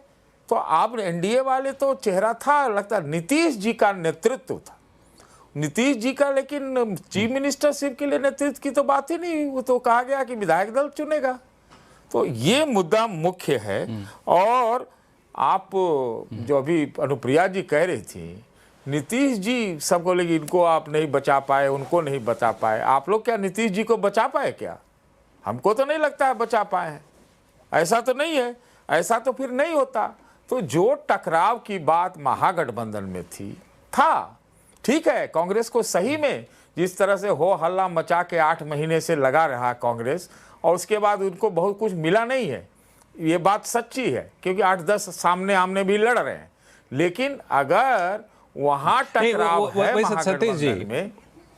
तो आप एनडीए वाले तो चेहरा था, लगता नीतीश जी का नेतृत्व था, नीतीश जी का, लेकिन चीफ मिनिस्टरशिप के लिए नेतृत्व की तो बात ही नहीं। वो तो कहा गया कि विधायक दल चुनेगा। तो ये मुद्दा मुख्य है। और आप जो अभी अनुप्रिया जी कह रही थी, नीतीश जी सबको, लेकिन इनको आप नहीं बचा पाए, उनको नहीं बचा पाए। आप लोग क्या नीतीश जी को बचा पाए क्या? हमको तो नहीं लगता है बचा पाए हैं। ऐसा तो नहीं है, ऐसा तो फिर नहीं होता। तो जो टकराव की बात महागठबंधन में था, ठीक है, कांग्रेस को सही में जिस तरह से हो हल्ला मचा के 8 महीने से लगा रहा कांग्रेस, और उसके बाद उनको बहुत कुछ मिला नहीं है, ये बात सच्ची है, क्योंकि 8-10 सामने आमने भी लड़ रहे हैं। लेकिन अगर वहां टकराव है महागठबंधन में,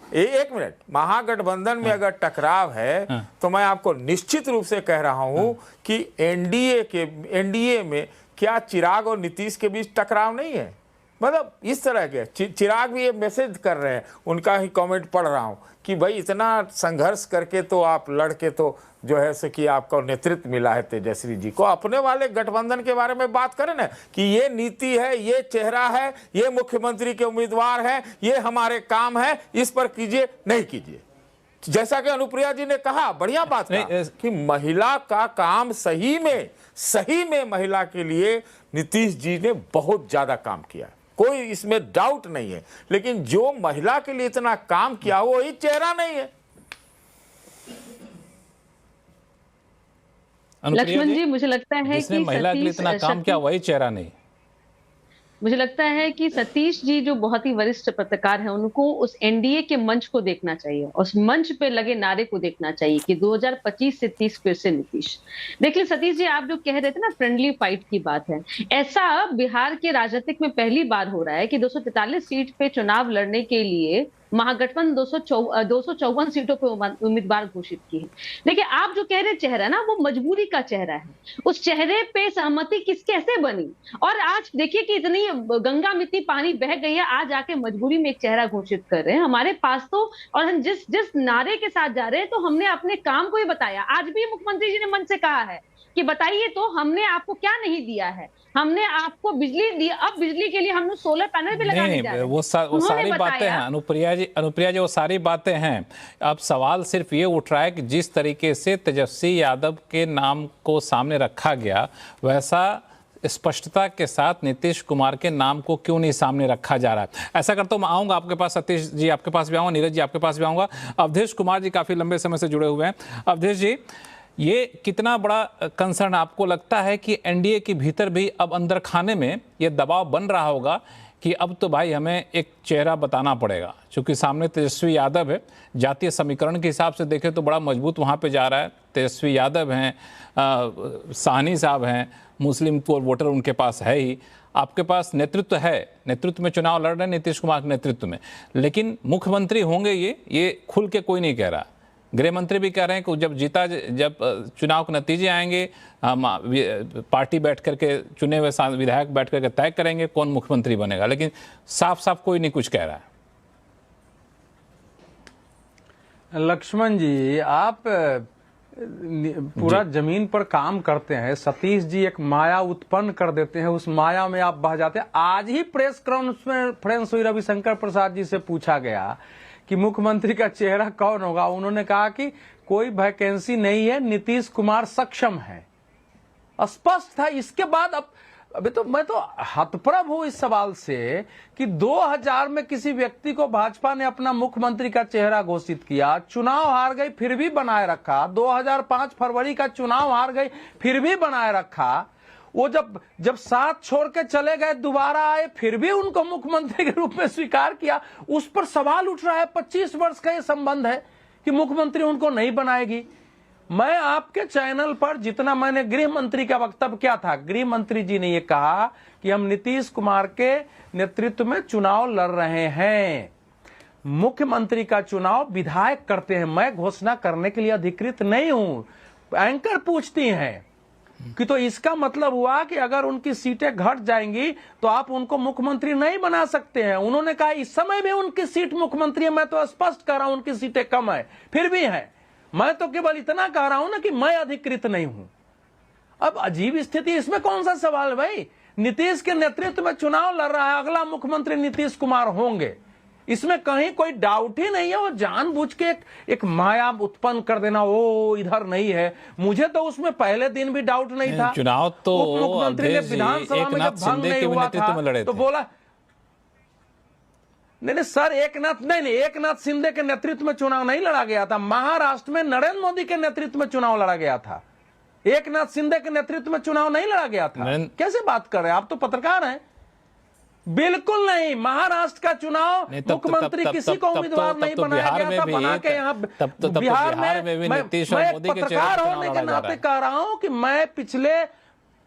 एक मिनट, महागठबंधन में अगर टकराव है तो मैं आपको निश्चित रूप से कह रहा हूं कि एनडीए में क्या चिराग और नीतीश के बीच टकराव नहीं है? मतलब इस तरह के चिराग भी ये मैसेज कर रहे हैं, उनका ही कमेंट पढ़ रहा हूं कि भाई इतना संघर्ष करके तो आप लड़के तो जो है सो कि आपको नेतृत्व मिला है तेजस्वी जी को। अपने वाले गठबंधन के बारे में बात करें ना कि ये नीति है, ये चेहरा है, ये मुख्यमंत्री के उम्मीदवार है, ये हमारे काम है, इस पर कीजिए, नहीं कीजिए। जैसा कि अनुप्रिया जी ने कहा, बढ़िया बात कहा कि महिला का काम सही में महिला के लिए नीतीश जी ने बहुत ज्यादा काम किया, कोई इसमें डाउट नहीं है। लेकिन जो महिला के लिए इतना काम किया वो ही चेहरा नहीं है। लक्ष्मण जी, मुझे लगता है कि महिला के लिए इतना काम किया वही चेहरा नहीं। मुझे लगता है कि सतीश जी जो बहुत ही वरिष्ठ पत्रकार हैं, उनको उस एनडीए के मंच को देखना चाहिए, उस मंच पे लगे नारे को देखना चाहिए कि 2025 से 30 फिर से नीतीश। देखिए सतीश जी, आप जो कह रहे थे ना फ्रेंडली फाइट की बात है, ऐसा बिहार के राजनीतिक में पहली बार हो रहा है कि 243 सीट पे चुनाव लड़ने के लिए महागठबंधन 254 सीटों पे उम्मीदवार घोषित की है। देखिए आप जो कह रहे चेहरा ना, वो मजबूरी का चेहरा है। उस चेहरे पे सहमति कैसे बनी? और आज देखिए कि इतनी गंगा में इतनी पानी बह गई है, आज आके मजबूरी में एक चेहरा घोषित कर रहे हैं हमारे पास। तो और हम जिस नारे के साथ जा रहे हैं, तो हमने अपने काम को ही बताया। आज भी मुख्यमंत्री जी ने मन से कहा है कि बताइए तो हमने आपको क्या नहीं दिया है। हमने आपको बिजली दी, अब बिजली के लिए हमने सोलर पैनल भी लगाने जा रहे हैं। वो सारी बातें हैं अनुप्रिया जी, वो सारी बातें हैं। अब सवाल सिर्फ ये उठ रहा है कि जिस तरीके से तेजस्वी यादव के नाम को सामने रखा गया, वैसा स्पष्टता के साथ नीतीश कुमार के नाम को क्यों नहीं सामने रखा जा रहा है। ऐसा करता हूं, मैं आऊंगा आपके पास, सतीश जी आपके पास भी आऊंगा, नीरज जी आपके पास भी आऊंगा। अवधेश कुमार जी काफी लंबे समय से जुड़े हुए हैं। अवधेश जी, ये कितना बड़ा कंसर्न आपको लगता है कि एनडीए के भीतर भी अब अंदर खाने में ये दबाव बन रहा होगा कि अब तो भाई हमें एक चेहरा बताना पड़ेगा, क्योंकि सामने तेजस्वी यादव है, जातीय समीकरण के हिसाब से देखें तो बड़ा मजबूत वहाँ पे जा रहा है। तेजस्वी यादव हैं, साहनी साहब हैं, मुस्लिम वोटर उनके पास है ही, आपके पास नेतृत्व है, नेतृत्व में चुनाव लड़ रहे हैं नीतीश कुमार के नेतृत्व में, लेकिन मुख्यमंत्री होंगे ये खुल के कोई नहीं कह रहा। गृह मंत्री भी कह रहे हैं कि जब चुनाव के नतीजे आएंगे, पार्टी बैठ करके चुने हुए विधायक बैठ करके तय करेंगे कौन मुख्यमंत्री बनेगा, लेकिन साफ साफ कोई नहीं कुछ कह रहा है। लक्ष्मण जी, आप पूरा जमीन पर काम करते हैं, सतीश जी एक माया उत्पन्न कर देते हैं, उस माया में आप बह जाते हैं। आज ही प्रेस कॉन्फ्रेंस हुई, रविशंकर प्रसाद जी से पूछा गया कि मुख्यमंत्री का चेहरा कौन होगा, उन्होंने कहा कि कोई वैकेंसी नहीं है, नीतीश कुमार सक्षम है, स्पष्ट था। इसके बाद अब अभी तो मैं तो हतप्रभ हूं इस सवाल से कि 2000 में किसी व्यक्ति को भाजपा ने अपना मुख्यमंत्री का चेहरा घोषित किया, चुनाव हार गई फिर भी बनाए रखा, 2005 फरवरी का चुनाव हार गई फिर भी बनाए रखा, वो जब साथ छोड़ के चले गए दोबारा आए फिर भी उनको मुख्यमंत्री के रूप में स्वीकार किया। उस पर सवाल उठ रहा है, 25 वर्ष का ये संबंध है कि मुख्यमंत्री उनको नहीं बनाएगी। मैं आपके चैनल पर जितना मैंने गृह मंत्री का वक्तव्य क्या था, गृह मंत्री जी ने ये कहा कि हम नीतीश कुमार के नेतृत्व में चुनाव लड़ रहे हैं, मुख्यमंत्री का चुनाव विधायक करते हैं, मैं घोषणा करने के लिए अधिकृत नहीं हूं। एंकर पूछती हैं कि तो इसका मतलब हुआ कि अगर उनकी सीटें घट जाएंगी तो आप उनको मुख्यमंत्री नहीं बना सकते हैं। उन्होंने कहा इस समय भी उनकी सीट मुख्यमंत्री है, मैं तो स्पष्ट कह रहा हूं उनकी सीटें कम है, फिर भी है। मैं तो केवल इतना कह रहा हूं ना कि मैं अधिकृत नहीं हूं। अब अजीब स्थिति, इसमें कौन सा सवाल भाई? नीतीश के नेतृत्व में चुनाव लड़ रहा है, अगला मुख्यमंत्री नीतीश कुमार होंगे, इसमें कहीं कोई डाउट ही नहीं है। वो जानबूझ के एक माया उत्पन्न कर देना, वो इधर नहीं है, मुझे तो उसमें पहले दिन भी डाउट नहीं था। चुनाव तो मुख्यमंत्री ने विधानसभा में जब भंग नहीं हुआ था तो बोला नहीं सर, एक नाथ शिंदे के नेतृत्व में चुनाव नहीं लड़ा गया था, महाराष्ट्र में नरेंद्र मोदी के नेतृत्व में चुनाव लड़ा गया था, एक नाथ शिंदे के नेतृत्व में चुनाव नहीं लड़ा गया था। कैसे बात कर रहे हैं आप? तो पत्रकार हैं। बिल्कुल नहीं, महाराष्ट्र का चुनाव मुख्यमंत्री किसी को उम्मीदवार नहीं बनाया गया था, बना के यहाँ बिहार में मैं पत्रकार होने के नाते कह रहा हूं कि मैं पिछले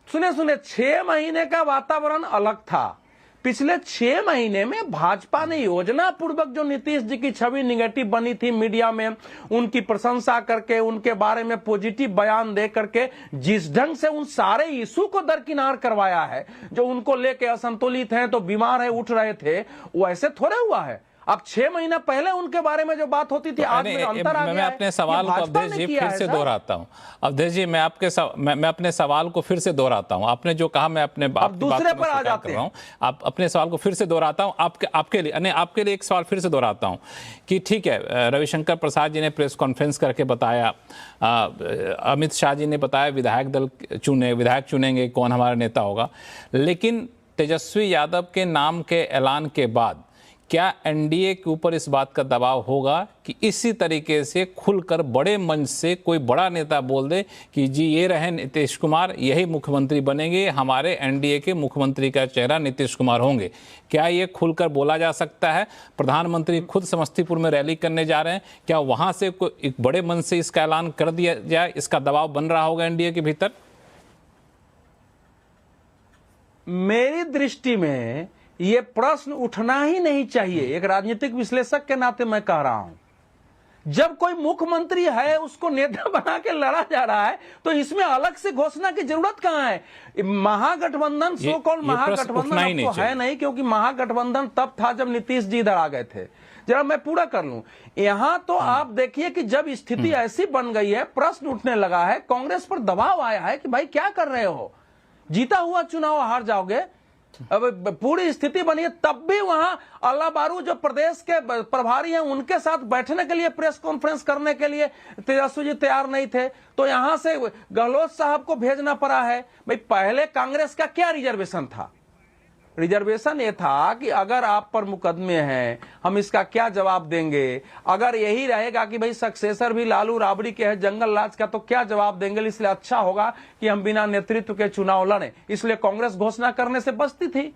सुने 6 महीने का वातावरण अलग था। पिछले 6 महीने में भाजपा ने योजना पूर्वक जो नीतीश जी की छवि निगेटिव बनी थी मीडिया में, उनकी प्रशंसा करके, उनके बारे में पॉजिटिव बयान दे करके जिस ढंग से उन सारे इशू को दरकिनार करवाया है, जो उनको लेके असंतुलित हैं तो बीमार है उठ रहे थे, वो ऐसे थोड़े हुआ है। अब 6 महीना पहले उनके बारे में जो बात होती थी, आज में अंतर आ गया है। मैं अपने सवाल को अवधेश जी फिर से दोहराता हूं। अवधेश जी, मैं अपने सवाल को फिर से दोहराता हूं। आपने जो कहा मैं अपने दूसरे पर आ जाते हैं। आप अपने सवाल को फिर से दोहराता हूं। आपके लिए एक सवाल फिर से दोहराता हूं कि ठीक है, रविशंकर प्रसाद जी ने प्रेस कॉन्फ्रेंस करके बताया, अमित शाह जी ने बताया विधायक चुनेंगे कौन हमारा नेता होगा, लेकिन तेजस्वी यादव के नाम के ऐलान के बाद क्या एनडीए के ऊपर इस बात का दबाव होगा कि इसी तरीके से खुलकर बड़े मंच से कोई बड़ा नेता बोल दे कि जी ये रहे नीतीश कुमार, यही मुख्यमंत्री बनेंगे, हमारे एनडीए के मुख्यमंत्री का चेहरा नीतीश कुमार होंगे? क्या ये खुलकर बोला जा सकता है? प्रधानमंत्री खुद समस्तीपुर में रैली करने जा रहे हैं, क्या वहां से कोई एक बड़े मंच से इसका ऐलान कर दिया जाए? इसका दबाव बन रहा होगा एनडीए के भीतर? मेरी दृष्टि में ये प्रश्न उठना ही नहीं चाहिए। एक राजनीतिक विश्लेषक के नाते मैं कह रहा हूं, जब कोई मुख्यमंत्री है उसको नेता बना के लड़ा जा रहा है तो इसमें अलग से घोषणा की जरूरत कहां है? महागठबंधन, सो कॉल्ड महागठबंधन तो है नहीं, क्योंकि महागठबंधन तब था जब नीतीश जी इधर आ गए थे। जरा मैं पूरा कर लूं। यहां तो आप देखिए कि जब स्थिति ऐसी बन गई है, प्रश्न उठने लगा है, कांग्रेस पर दबाव आया है कि भाई क्या कर रहे हो, जीता हुआ चुनाव हार जाओगे। अब पूरी स्थिति बनी है, तब भी वहां अल्लाह बारू जो प्रदेश के प्रभारी हैं उनके साथ बैठने के लिए, प्रेस कॉन्फ्रेंस करने के लिए तेजस्वी जी तैयार नहीं थे, तो यहां से गहलोत साहब को भेजना पड़ा है। भाई पहले कांग्रेस का क्या रिजर्वेशन था? रिजर्वेशन ये था कि अगर आप पर मुकदमे हैं, हम इसका क्या जवाब देंगे? अगर यही रहेगा कि भाई सक्सेसर भी लालू राबड़ी के है जंगल राज का, तो क्या जवाब देंगे? इसलिए अच्छा होगा कि हम बिना नेतृत्व के चुनाव लड़ें। इसलिए कांग्रेस घोषणा करने से बचती थी।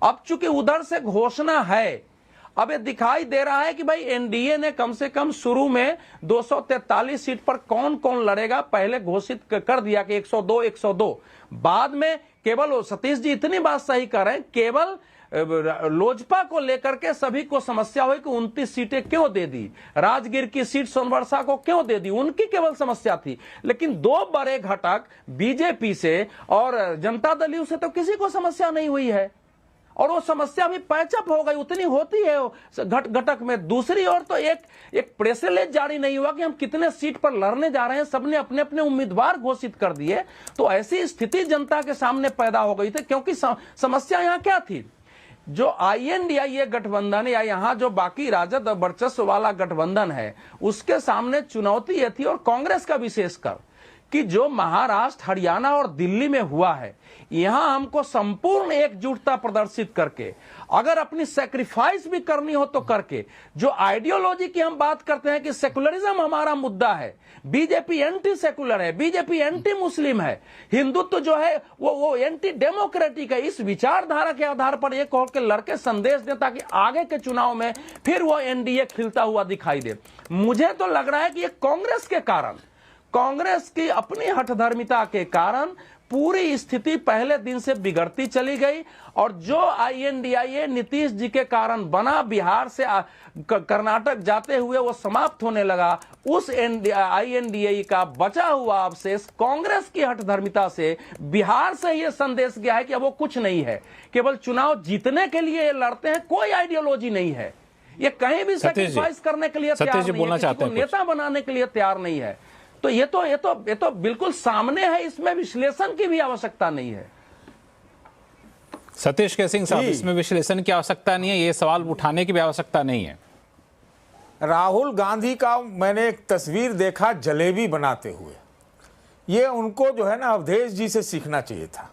अब चूंकि उधर से घोषणा है, अब ये दिखाई दे रहा है कि भाई एनडीए ने कम से कम शुरू में 243 सीट पर कौन कौन लड़ेगा पहले घोषित कर दिया कि 102। बाद में केवल सतीश जी इतनी बात सही कर रहे हैं, केवल लोजपा को लेकर के सभी को समस्या हुई कि 29 सीटें क्यों दे दी, राजगीर की सीट सोनवर्षा को क्यों दे दी, उनकी केवल समस्या थी। लेकिन 2 बड़े घटक बीजेपी से और जनता दल यू से तो किसी को समस्या नहीं हुई है, और वो समस्या भी पैचअप हो गई, उतनी होती है घटक में। दूसरी ओर तो एक प्रेस रिलीज जारी नहीं हुआ कि हम कितने सीट पर लड़ने जा रहे हैं, सबने अपने अपने उम्मीदवार घोषित कर दिए। तो ऐसी स्थिति जनता के सामने पैदा हो गई थी, क्योंकि समस्या यहां क्या थी? जो INDIA गठबंधन या यहां जो बाकी राजद वर्चस्व वाला गठबंधन है, उसके सामने चुनौती यह थी, और कांग्रेस का विशेषकर, कि जो महाराष्ट्र, हरियाणा और दिल्ली में हुआ है, यहां हमको संपूर्ण एकजुटता प्रदर्शित करके, अगर अपनी सैक्रिफाइस भी करनी हो तो करके, जो आइडियोलॉजी की हम बात करते हैं कि सेकुलरिज्म हमारा मुद्दा है, बीजेपी एंटी सेकुलर है, बीजेपी एंटी मुस्लिम है, हिंदुत्व जो है वो एंटी डेमोक्रेटिक है, इस विचारधारा के आधार पर एक और के लड़के संदेश दें ताकि आगे के चुनाव में फिर वो एनडीए खिलता हुआ दिखाई दे। मुझे तो लग रहा है कि ये कांग्रेस के कारण, कांग्रेस की अपनी हठधर्मिता के कारण पूरी स्थिति पहले दिन से बिगड़ती चली गई, और जो INDIA नीतीश जी के कारण बना, बिहार से कर्नाटक जाते हुए वो समाप्त होने लगा, उस INDIA का बचा हुआ अवशेष कांग्रेस की हठधर्मिता से बिहार से ये संदेश गया है कि अब वो कुछ नहीं है, केवल चुनाव जीतने के लिए ये लड़ते हैं, कोई आइडियोलॉजी नहीं है, ये कहीं भी सैक्रिफाइस करने के लिए तैयार नहीं है, किसी को नेता बनाने के लिए तैयार नहीं है। तो ये तो बिल्कुल सामने है, इसमें विश्लेषण की भी आवश्यकता नहीं है। सतीश के सिंह साहब, इसमें विश्लेषण की आवश्यकता नहीं है, ये सवाल उठाने की भी आवश्यकता नहीं है। राहुल गांधी का मैंने एक तस्वीर देखा जलेबी बनाते हुए, ये उनको जो है ना अवधेश जी से सीखना चाहिए था।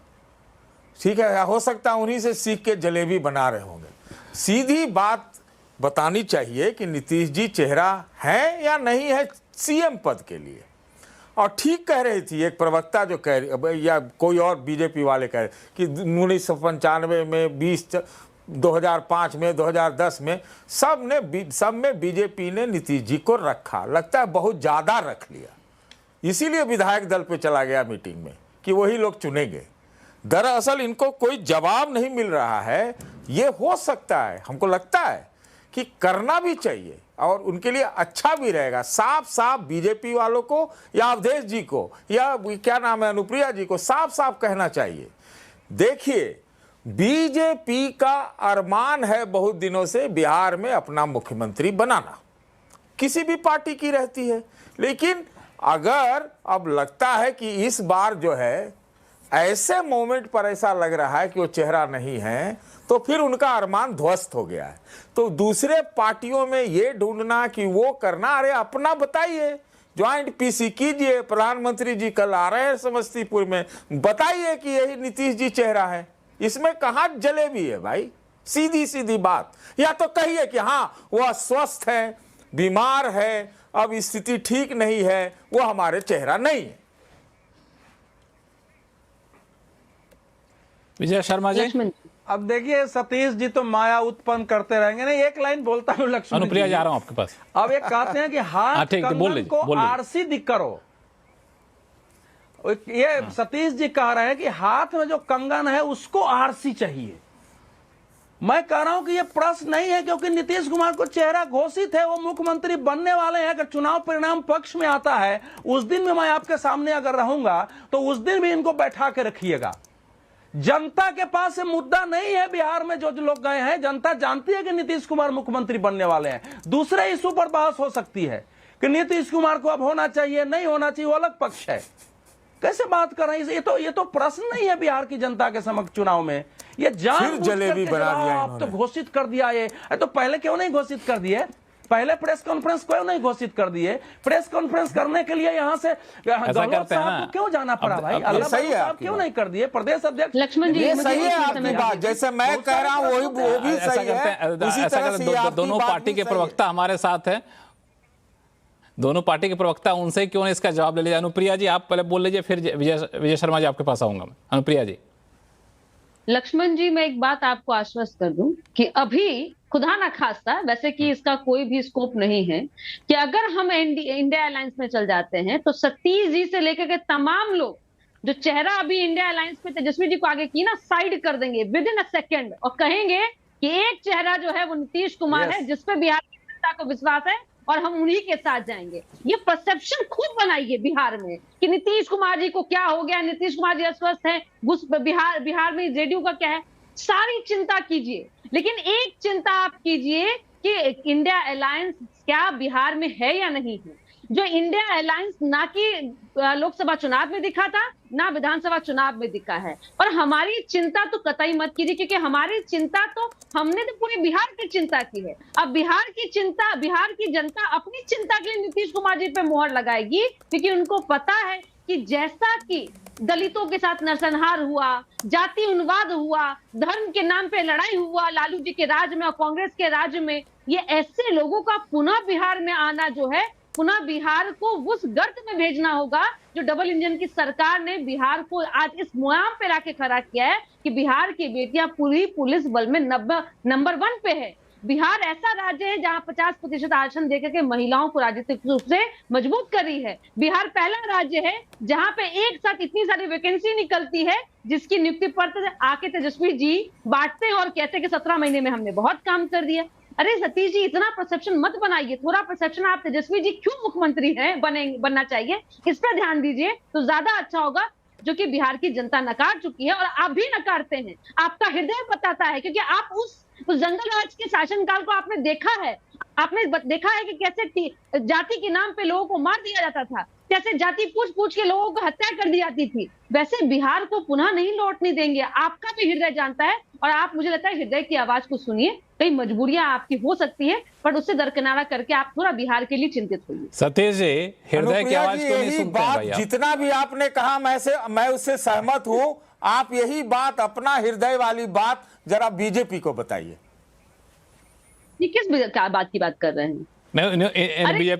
ठीक है, हो सकता है उन्हीं से सीख के जलेबी बना रहे होंगे। सीधी बात बतानी चाहिए कि नीतीश जी चेहरा है या नहीं है सीएम पद के लिए। और ठीक कह रही थी एक प्रवक्ता जो कह रही, या कोई और बीजेपी वाले कह रहे कि 1995 में 2005 में 2010 में सब में बीजेपी ने नीतीश जी को रखा, लगता है बहुत ज़्यादा रख लिया, इसीलिए विधायक दल पे चला गया मीटिंग में कि वही लोग चुनेंगे। दरअसल इनको कोई जवाब नहीं मिल रहा है। ये हो सकता है, हमको लगता है कि करना भी चाहिए और उनके लिए अच्छा भी रहेगा। साफ साफ बीजेपी वालों को या अवधेश जी को या क्या नाम है अनुप्रिया जी को साफ साफ कहना चाहिए, देखिए बीजेपी का अरमान है बहुत दिनों से बिहार में अपना मुख्यमंत्री बनाना, किसी भी पार्टी की रहती है, लेकिन अगर अब लगता है कि इस बार जो है ऐसे मोमेंट पर ऐसा लग रहा है कि वो चेहरा नहीं है, तो फिर उनका अरमान ध्वस्त हो गया है। तो दूसरे पार्टियों में ये ढूंढना कि वो करना, अरे अपना बताइए, ज्वाइंट पीसी कीजिए, प्रधानमंत्री जी कल आ रहे हैं समस्तीपुर में, बताइए कि यही नीतीश जी चेहरा है, इसमें कहाँ जलेबी है भाई, सीधी सीधी बात। या तो कहिए कि हाँ वो अस्वस्थ है, बीमार है, अब स्थिति ठीक नहीं है, वो हमारे चेहरा नहीं है। विजय शर्मा जी, अब देखिए सतीश जी तो माया उत्पन्न करते रहेंगे। नहीं, एक लाइन बोलता हूँ लक्ष्मण, अनुप्रिया जा रहा हूं आपके पास। अब एक कहते हैं कि हाथ कंगन को आरसी दिख करो, ये सतीश जी कह रहे हैं कि हाथ में जो कंगन है उसको आरसी चाहिए। मैं कह रहा हूं कि ये प्रश्न नहीं है, क्योंकि नीतीश कुमार को चेहरा घोषित है, वो मुख्यमंत्री बनने वाले हैं। अगर चुनाव परिणाम पक्ष में आता है उस दिन भी मैं आपके सामने अगर रहूंगा तो उस दिन भी इनको बैठा के रखिएगा। जनता के पास मुद्दा नहीं है बिहार में, जो लोग गए हैं जनता जानती है कि नीतीश कुमार मुख्यमंत्री बनने वाले हैं। दूसरे इशू पर बहस हो सकती है कि नीतीश कुमार को अब होना चाहिए नहीं होना चाहिए, वो अलग पक्ष है। कैसे बात कर रहे हैं, ये तो प्रश्न नहीं है बिहार की जनता के समक्ष चुनाव में। ये जान जलेबी बना दिया आप तो घोषित कर दिया, ये तो पहले क्यों नहीं घोषित कर दिए? पहले प्रेस कॉन्फ्रेंस क्यों नहीं घोषित कर दिए? प्रेस कॉन्फ्रेंस करने के लिए यहाँ से गहलोत साहब को क्यों जाना पड़ा भाई? अल्लाह साहब क्यों नहीं कर दिए? प्रदेश अध्यक्ष लक्ष्मण जी, ये सही है आपकी बात, जैसे मैं कह रहा हूँ वो भी सही है। उसी तरह से दोनों पार्टी के प्रवक्ता हमारे साथ हैं, दोनों पार्टी के प्रवक्ता, उनसे क्यों नहीं इसका जवाब ले लीजिए। अनुप्रिया जी आप पहले बोल लीजिए, फिर विजय शर्मा जी आपके पास आऊंगा। अनुप्रिया जी। लक्ष्मण जी, मैं एक बात आपको आश्वस्त कर दूं कि अभी खुदा ना खास्ता, वैसे कि इसका कोई भी स्कोप नहीं है, कि अगर हम इंडिया अलायंस में चल जाते हैं तो सतीश जी से लेकर के तमाम लोग जो चेहरा अभी इंडिया अलायंस में तेजस्वी जी को आगे की ना, साइड कर देंगे विद इन अ सेकेंड और कहेंगे कि एक चेहरा जो है वो नीतीश कुमार है, जिसपे बिहार की जनता को विश्वास है और हम उन्हीं के साथ जाएंगे। ये परसेप्शन खुद बनाइए बिहार में कि नीतीश कुमार जी को क्या हो गया, नीतीश कुमार जी अस्वस्थ है, बिहार में जेडीयू का क्या है, सारी चिंता कीजिए, लेकिन एक चिंता आप कीजिए कि इंडिया अलायंस क्या बिहार में है या नहीं है। जो इंडिया अलायंस ना कि लोकसभा चुनाव में दिखा था, ना विधानसभा चुनाव में दिखा है। और हमारी चिंता तो कतई मत कीजिए, क्योंकि हमारी चिंता तो हमने तो पूरे बिहार की चिंता की है। अब बिहार की चिंता, बिहार की जनता अपनी चिंता के लिए नीतीश कुमार जी पे मोहर लगाएगी, क्योंकि उनको पता है कि जैसा कि दलितों के साथ नरसंहार हुआ, जाति उन्माद हुआ, धर्म के नाम पे लड़ाई हुआ लालू जी के राज में और कांग्रेस के राज में, ये ऐसे लोगों का पुनः बिहार में आना जो है, पुनः बिहार को उस गर्त में भेजना होगा जो डबल इंजन की सरकार ने बिहार को आज इस मुकाम पे लाके खड़ा किया है कि बिहार की बेटियां पूरी पुलिस बल में नंबर 1 पे है। बिहार ऐसा राज्य है जहां 50% आरक्षण देकर के महिलाओं को राजनीतिक रूप से मजबूत कर रही है। बिहार पहला राज्य है जहां पे एक साथ इतनी सारी वैकेंसी निकलती है जिसकी नियुक्ति पत्र आके तेजस्वी जी बांटते हैं और कहते हैं कि 17 महीने में हमने बहुत काम कर दिया। अरे सतीश जी, इतना परसेप्शन मत बनाइए, थोड़ा परसेप्शन आप तेजस्वी जी क्यों मुख्यमंत्री हैं बनना चाहिए, इस पर ध्यान दीजिए तो ज्यादा अच्छा होगा, जो कि बिहार की जनता नकार चुकी है और आप भी नकारते हैं। आपका हृदय बताता है, क्योंकि आप उस जंगल राज के शासनकाल को आपने देखा है। आपने देखा है कि कैसे जाति के नाम पे लोगों को मार दिया जाता था, कैसे जाति पूछ के लोगों को हत्या कर दी जाती थी। वैसे बिहार को पुनः नहीं लौटने देंगे। आपका भी हृदय जानता है और आप, मुझे लगता है, हृदय की आवाज को सुनिए। कई मजबूरियां आपकी हो सकती है, पर उससे दरकिनारा करके आप थोड़ा बिहार के लिए चिंतित होइए। सतीश जी, हृदय की आवाज को नहीं सुनते हैं भाई आप। जितना भी आपने कहा मैं उससे सहमत हूं। आप यही बात, अपना हृदय वाली बात जरा बीजेपी को बताइए। ये किस बात की बात कर रहे हैं?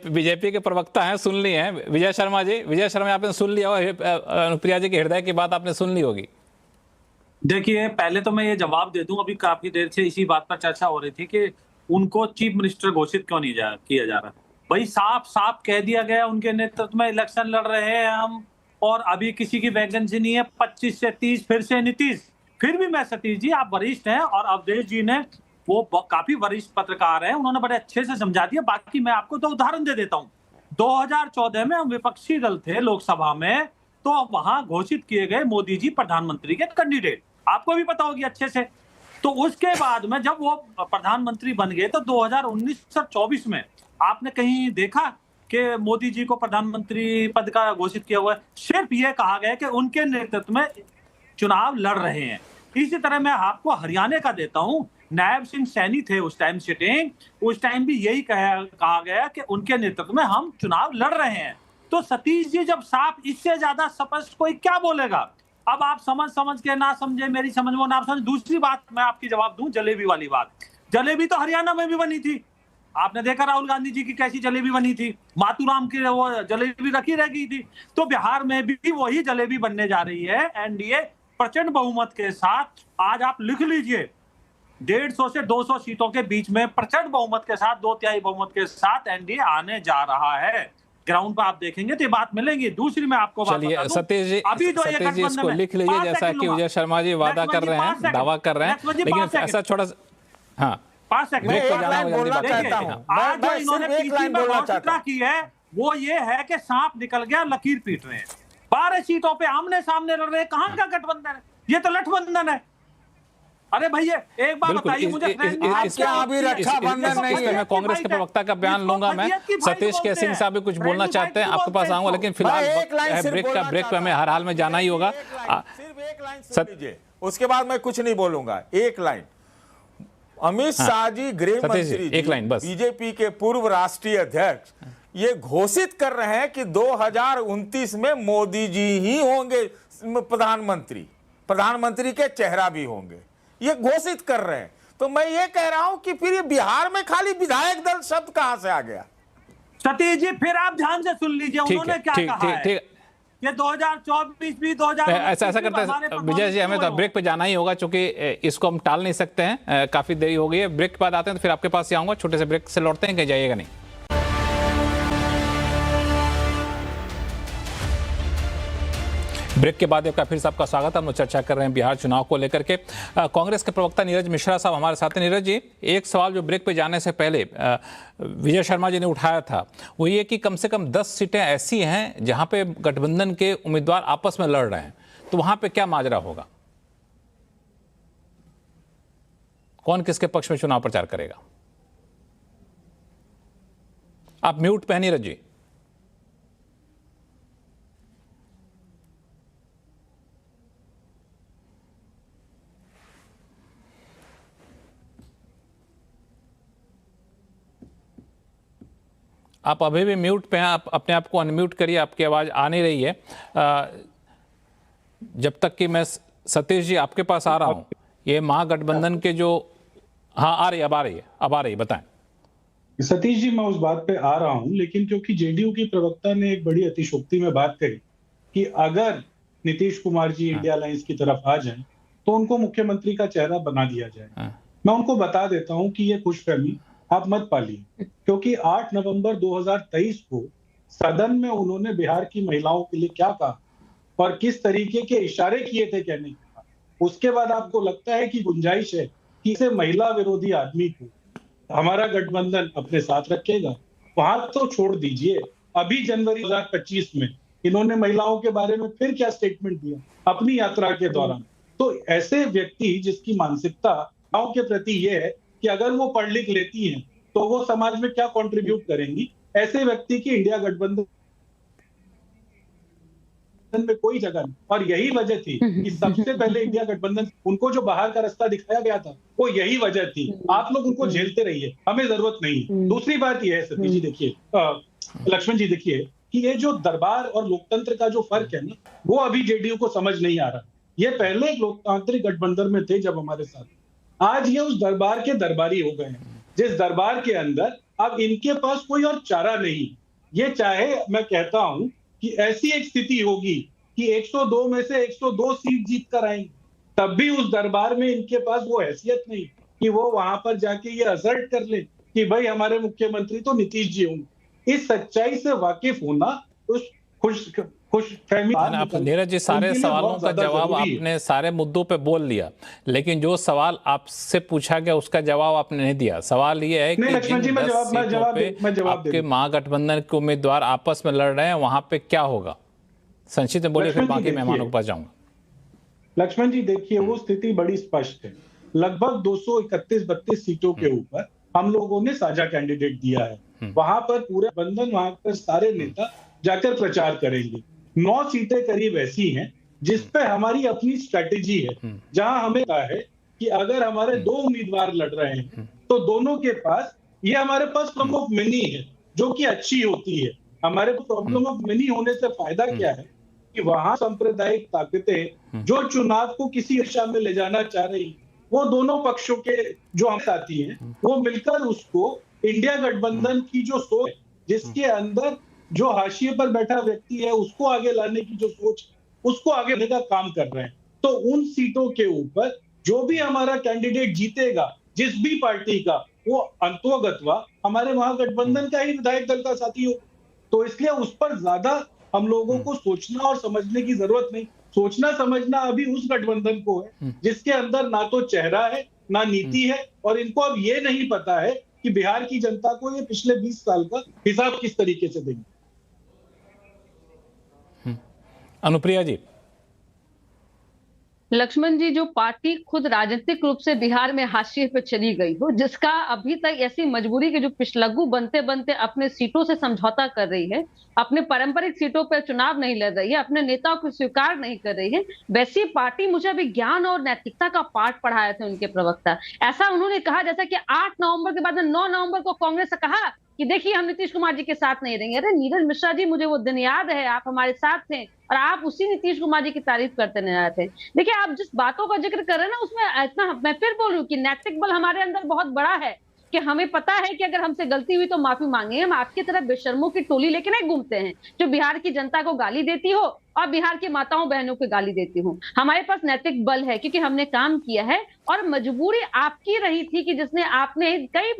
बीजेपी के प्रवक्ता हैं, सुन ली है विजय शर्मा जी। विजय शर्मा, आपने सुन लिया होगा अनुप्रिया जी के हृदय की बात, आपने सुन ली होगी। देखिए, पहले तो मैं ये जवाब दे दूं, अभी काफी देर से इसी बात पर चर्चा हो रही थी कि उनको चीफ मिनिस्टर घोषित क्यों नहीं किया जा रहा। भाई साफ साफ कह दिया गया उनके नेतृत्व में इलेक्शन लड़ रहे हैं हम, और अभी किसी की वैकेंसी नहीं है। 25 से 30 फिर से नीतीश। फिर भी मैं, सतीश जी आप वरिष्ठ हैं और अवधेश जी ने, वो काफी वरिष्ठ पत्रकार हैं, उन्होंने बड़े अच्छे से समझा दिया। बाकी मैं आपको तो उदाहरण दे देता हूं। 2014 में हम विपक्षी दल थे लोकसभा में, तो वहां घोषित किए गए मोदी जी प्रधानमंत्री के कैंडिडेट, आपको भी पता होगी अच्छे से। तो उसके बाद में जब वो प्रधानमंत्री बन गए तो 2019 और 24 में आपने कहीं देखा कि मोदी जी को प्रधानमंत्री पद का घोषित किया हुआ है? सिर्फ ये कहा गया कि उनके नेतृत्व में चुनाव लड़ रहे हैं। इसी तरह मैं आपको हरियाणा का देता हूं। नायब सिंह सैनी थे उस टाइम सिटिंग, उस टाइम भी यही कहा गया कि उनके नेतृत्व में हम चुनाव लड़ रहे हैं। तो सतीश जी, जब साफ, इससे ज्यादा स्पष्ट कोई क्या बोलेगा? अब आप समझ के ना समझे, मेरी समझ में ना समझे। दूसरी बात मैं आपकी जवाब दूं, जलेबी वाली बात। जलेबी तो हरियाणा में भी बनी थी, आपने देखा राहुल गांधी जी की कैसी जलेबी बनी थी, मातूराम की वो जलेबी रखी रह गई थी। तो बिहार में भी वही जलेबी बनने जा रही है। एनडीए प्रचंड बहुमत के साथ, आज आप लिख लीजिए, 150 से 200 सीटों के बीच में प्रचंड बहुमत के साथ, 2/3 बहुमत के साथ एनडीए आने जा रहा है। ग्राउंड पर आप देखेंगे तो ये बात मिलेंगी। दूसरी मैं आपको बात बता दूं, सतीश जी, अभी तो ये सतीश जी इसको लिख लीजिए, जैसा कि विजय शर्मा जी वादा कर रहे हैं, दावा कर रहे हैं, लेकिन ऐसा छोटा सा, हाँ 5 सेकंड ब्रेक पे जाना होगा, जल्दी बात चाहता करेंगे। हूं। आज जो इन्होंने तीसरी में घोषणा की है वो ये है कि सांप निकल गया, लकीर पीट रहे हैं। 12 सीटों पे आमने सामने लड़ रहे हैं। कहां का गठबंधन है? ये तो लठबंधन है। अरे भैया एक बात बताइए मुझे, मैं कांग्रेस के प्रवक्ता का बयान लूंगा। मैं सतीश के सिंह साहब भी कुछ बोलना चाहते हैं, आपके पास आऊंगा, लेकिन फिलहाल ब्रेक पे हमें हर हाल में जाना ही होगा। सिर्फ एक लाइन सुन लीजिए, उसके बाद मैं कुछ नहीं बोलूंगा। एक लाइन, अमित शाह जी गृह मंत्री, एक लाइन बस। बीजेपी के पूर्व राष्ट्रीय अध्यक्ष ये घोषित कर रहे हैं कि 2029 में मोदी जी ही होंगे प्रधानमंत्री के चेहरा भी होंगे, ये घोषित कर रहे हैं। तो मैं ये कह रहा हूं कि फिर ये बिहार में खाली विधायक दल शब्द कहां से आ गया? सतीश जी फिर आप ध्यान से सुन लीजिए, उन्होंने क्या कहा है। ये 2024 भी 2000 ऐसा करते हैं विजय जी, हमें तो ब्रेक पे जाना ही होगा, क्योंकि इसको हम टाल नहीं सकते हैं, काफी देरी हो गई है। ब्रेक के बाद आते हैं तो फिर आपके पास ही आऊंगा, छोटे से ब्रेक से लौटते हैं, कहीं जाइएगा नहीं। ब्रेक के बाद आपका फिर से आपका स्वागत है। हम लोग चर्चा कर रहे हैं बिहार चुनाव को लेकर के। कांग्रेस के प्रवक्ता नीरज मिश्रा साहब हमारे साथ हैं। नीरज जी, एक सवाल जो ब्रेक पे जाने से पहले विजय शर्मा जी ने उठाया था, वो ये कि कम से कम 10 सीटें ऐसी हैं जहां पे गठबंधन के उम्मीदवार आपस में लड़ रहे हैं, तो वहां पे क्या माजरा होगा? कौन किसके पक्ष में चुनाव प्रचार करेगा? आप म्यूट पे हैं नीरज जी। आप अभी भी म्यूट पे हैं, आप अपने आप को अनम्यूट करिए, आपकी आवाज़ आ नहीं रही है। जब तक कि मैं सतीश जी आपके पास आ रहा हूँ, ये महागठबंधन के जो, हाँ आ रही है, अब आ रही है, बताएं। सतीश जी, मैं उस बात पे आ रहा हूं, लेकिन क्योंकि जेडीयू की प्रवक्ता ने एक बड़ी अतिशोक्ति में बात कही कि अगर नीतीश कुमार जी इंडिया अलायंस की तरफ आ जाएं तो उनको मुख्यमंत्री का चेहरा बना दिया जाए। मैं उनको बता देता हूं कि ये खुशफहमी आप मत पालिए, क्योंकि 8 नवंबर 2023 को सदन में उन्होंने बिहार की महिलाओं के लिए क्या कहा और किस तरीके के इशारे किए थे कहने के बाद, उसके बाद आपको लगता है कि गुंजाइश है कि इसे महिला विरोधी आदमी को हमारा गठबंधन अपने साथ रखेगा? वहां तो छोड़ दीजिए, अभी जनवरी 2025 में इन्होंने महिलाओं के बारे में फिर क्या स्टेटमेंट दिया अपनी यात्रा के दौरान। तो ऐसे व्यक्ति जिसकी मानसिकता गांव के प्रति ये है कि अगर वो पढ़ लिख लेती हैं तो वो समाज में क्या कंट्रीब्यूट करेंगी, ऐसे व्यक्ति की इंडिया गठबंधन में कोई जगह नहीं। और यही वजह थी कि सबसे पहले इंडिया गठबंधन, उनको जो बाहर का रास्ता दिखाया गया था वो यही वजह थी। आप लोग उनको झेलते रहिए, हमें जरूरत नहीं है। दूसरी बात यह है सतीश जी, देखिए लक्ष्मण जी, देखिए कि ये जो दरबार और लोकतंत्र का जो फर्क है ना, वो अभी जेडीयू को समझ नहीं आ रहा। ये पहले एक लोकतांत्रिक गठबंधन में थे जब हमारे साथ, आज ये उस दरबार के दरबारी हो गए हैं, जिस दरबार के अंदर अब इनके पास कोई और चारा नहीं। ये चाहे, मैं कहता हूं कि ऐसी एक स्थिति होगी कि 102 में से 102 सीट जीत कर आएंगे, तब भी उस दरबार में इनके पास वो हैसियत नहीं कि वो वहां पर जाके ये असर्ट कर ले कि भाई हमारे मुख्यमंत्री तो नीतीश जी होंगे। इस सच्चाई से वाकिफ होना, उस खुशफहमी। नीरज जी, सारे सवालों का जवाब आपने सारे मुद्दों पे बोल लिया, लेकिन जो सवाल आपसे पूछा गया उसका जवाब आपने नहीं दिया। सवाल ये है कि आपके महागठबंधन के उम्मीदवार आपस में लड़ रहे हैं, वहां पे क्या होगा? संक्षिप्त में बोलिए, फिर बाकी मेहमानों के पास जाऊंगा। लक्ष्मण जी देखिए, वो स्थिति बड़ी स्पष्ट है। लगभग 231-32 सीटों के ऊपर हम लोगों ने साझा कैंडिडेट दिया है। वहां पर पूरे बंधन, वहां पर सारे नेता जाकर प्रचार करेंगे। 9 सीटें करीब ऐसी हैं जिसपे हमारी अपनी स्ट्रेटेजी है, जहां हमें कहा है कि अगर हमारे 2 उम्मीदवार लड़ रहे हैं तो दोनों के पास, ये हमारे पास प्रॉब्लम ऑफ मेनी है जो कि अच्छी होती है। हमारे को प्रॉब्लम ऑफ मेनी होने से फायदा क्या है कि वहां सांप्रदायिक ताकतें जो चुनाव को किसी दिशा में ले जाना चाह रही, वो दोनों पक्षों के जो हम साथी हैं, वो मिलकर उसको इंडिया गठबंधन की जो सोच, जिसके अंदर जो हाशिए पर बैठा व्यक्ति है उसको आगे लाने की जो सोच, उसको आगे लाने का काम कर रहे हैं। तो उन सीटों के ऊपर जो भी हमारा कैंडिडेट जीतेगा, जिस भी पार्टी का, वो अंतोगत्वा हमारे महागठबंधन का ही विधायक दल का साथी हो। तो इसलिए उस पर ज्यादा हम लोगों को सोचना और समझने की जरूरत नहीं। सोचना समझना अभी उस गठबंधन को है जिसके अंदर ना तो चेहरा है ना नीति है, और इनको अब ये नहीं पता है कि बिहार की जनता को ये पिछले 20 साल का हिसाब किस तरीके से देंगे। अनुप्रिया जी। लक्ष्मण जी, जो पार्टी खुद राजनीतिक रूप से बिहार में हाशिए पे चली गई हो, जिसका अभी तक ऐसी मजबूरी के जो पिछलग्गू बनते बनते अपने सीटों से समझौता कर रही है, अपने पारंपरिक सीटों पर चुनाव नहीं लड़ रही है, अपने नेताओं को स्वीकार नहीं कर रही है, वैसी पार्टी मुझे अभी ज्ञान और नैतिकता का पाठ पढ़ाया था उनके प्रवक्ता। ऐसा उन्होंने कहा जैसा कि 8 नवंबर के बाद 9 नवंबर को कांग्रेस ने कहा कि देखिए हम नीतीश कुमार जी के साथ नहीं रहेंगे। अरे नीरज मिश्रा जी, मुझे वो दिन याद है, आप हमारे साथ थे और आप उसी नीतीश कुमार जी की तारीफ करते नजर आए थे। देखिए, आप जिस बातों का जिक्र कर रहे हैं ना, उसमें इतना, मैं फिर बोलूं कि नैतिक बल हमारे अंदर बहुत बड़ा है कि हमें पता है कि अगर हमसे गलती हुई तो माफी मांगे। हम आपकी तरह बेशर्मों की टोली लेके नहीं घूमते हैं जो बिहार की जनता को गाली देती हो और बिहार की माताओं बहनों को गाली देती हूँ। हमारे पास नैतिक बल है क्योंकि हमने काम किया है, और मजबूरी आपकी रही थी कि जिसने आपने कई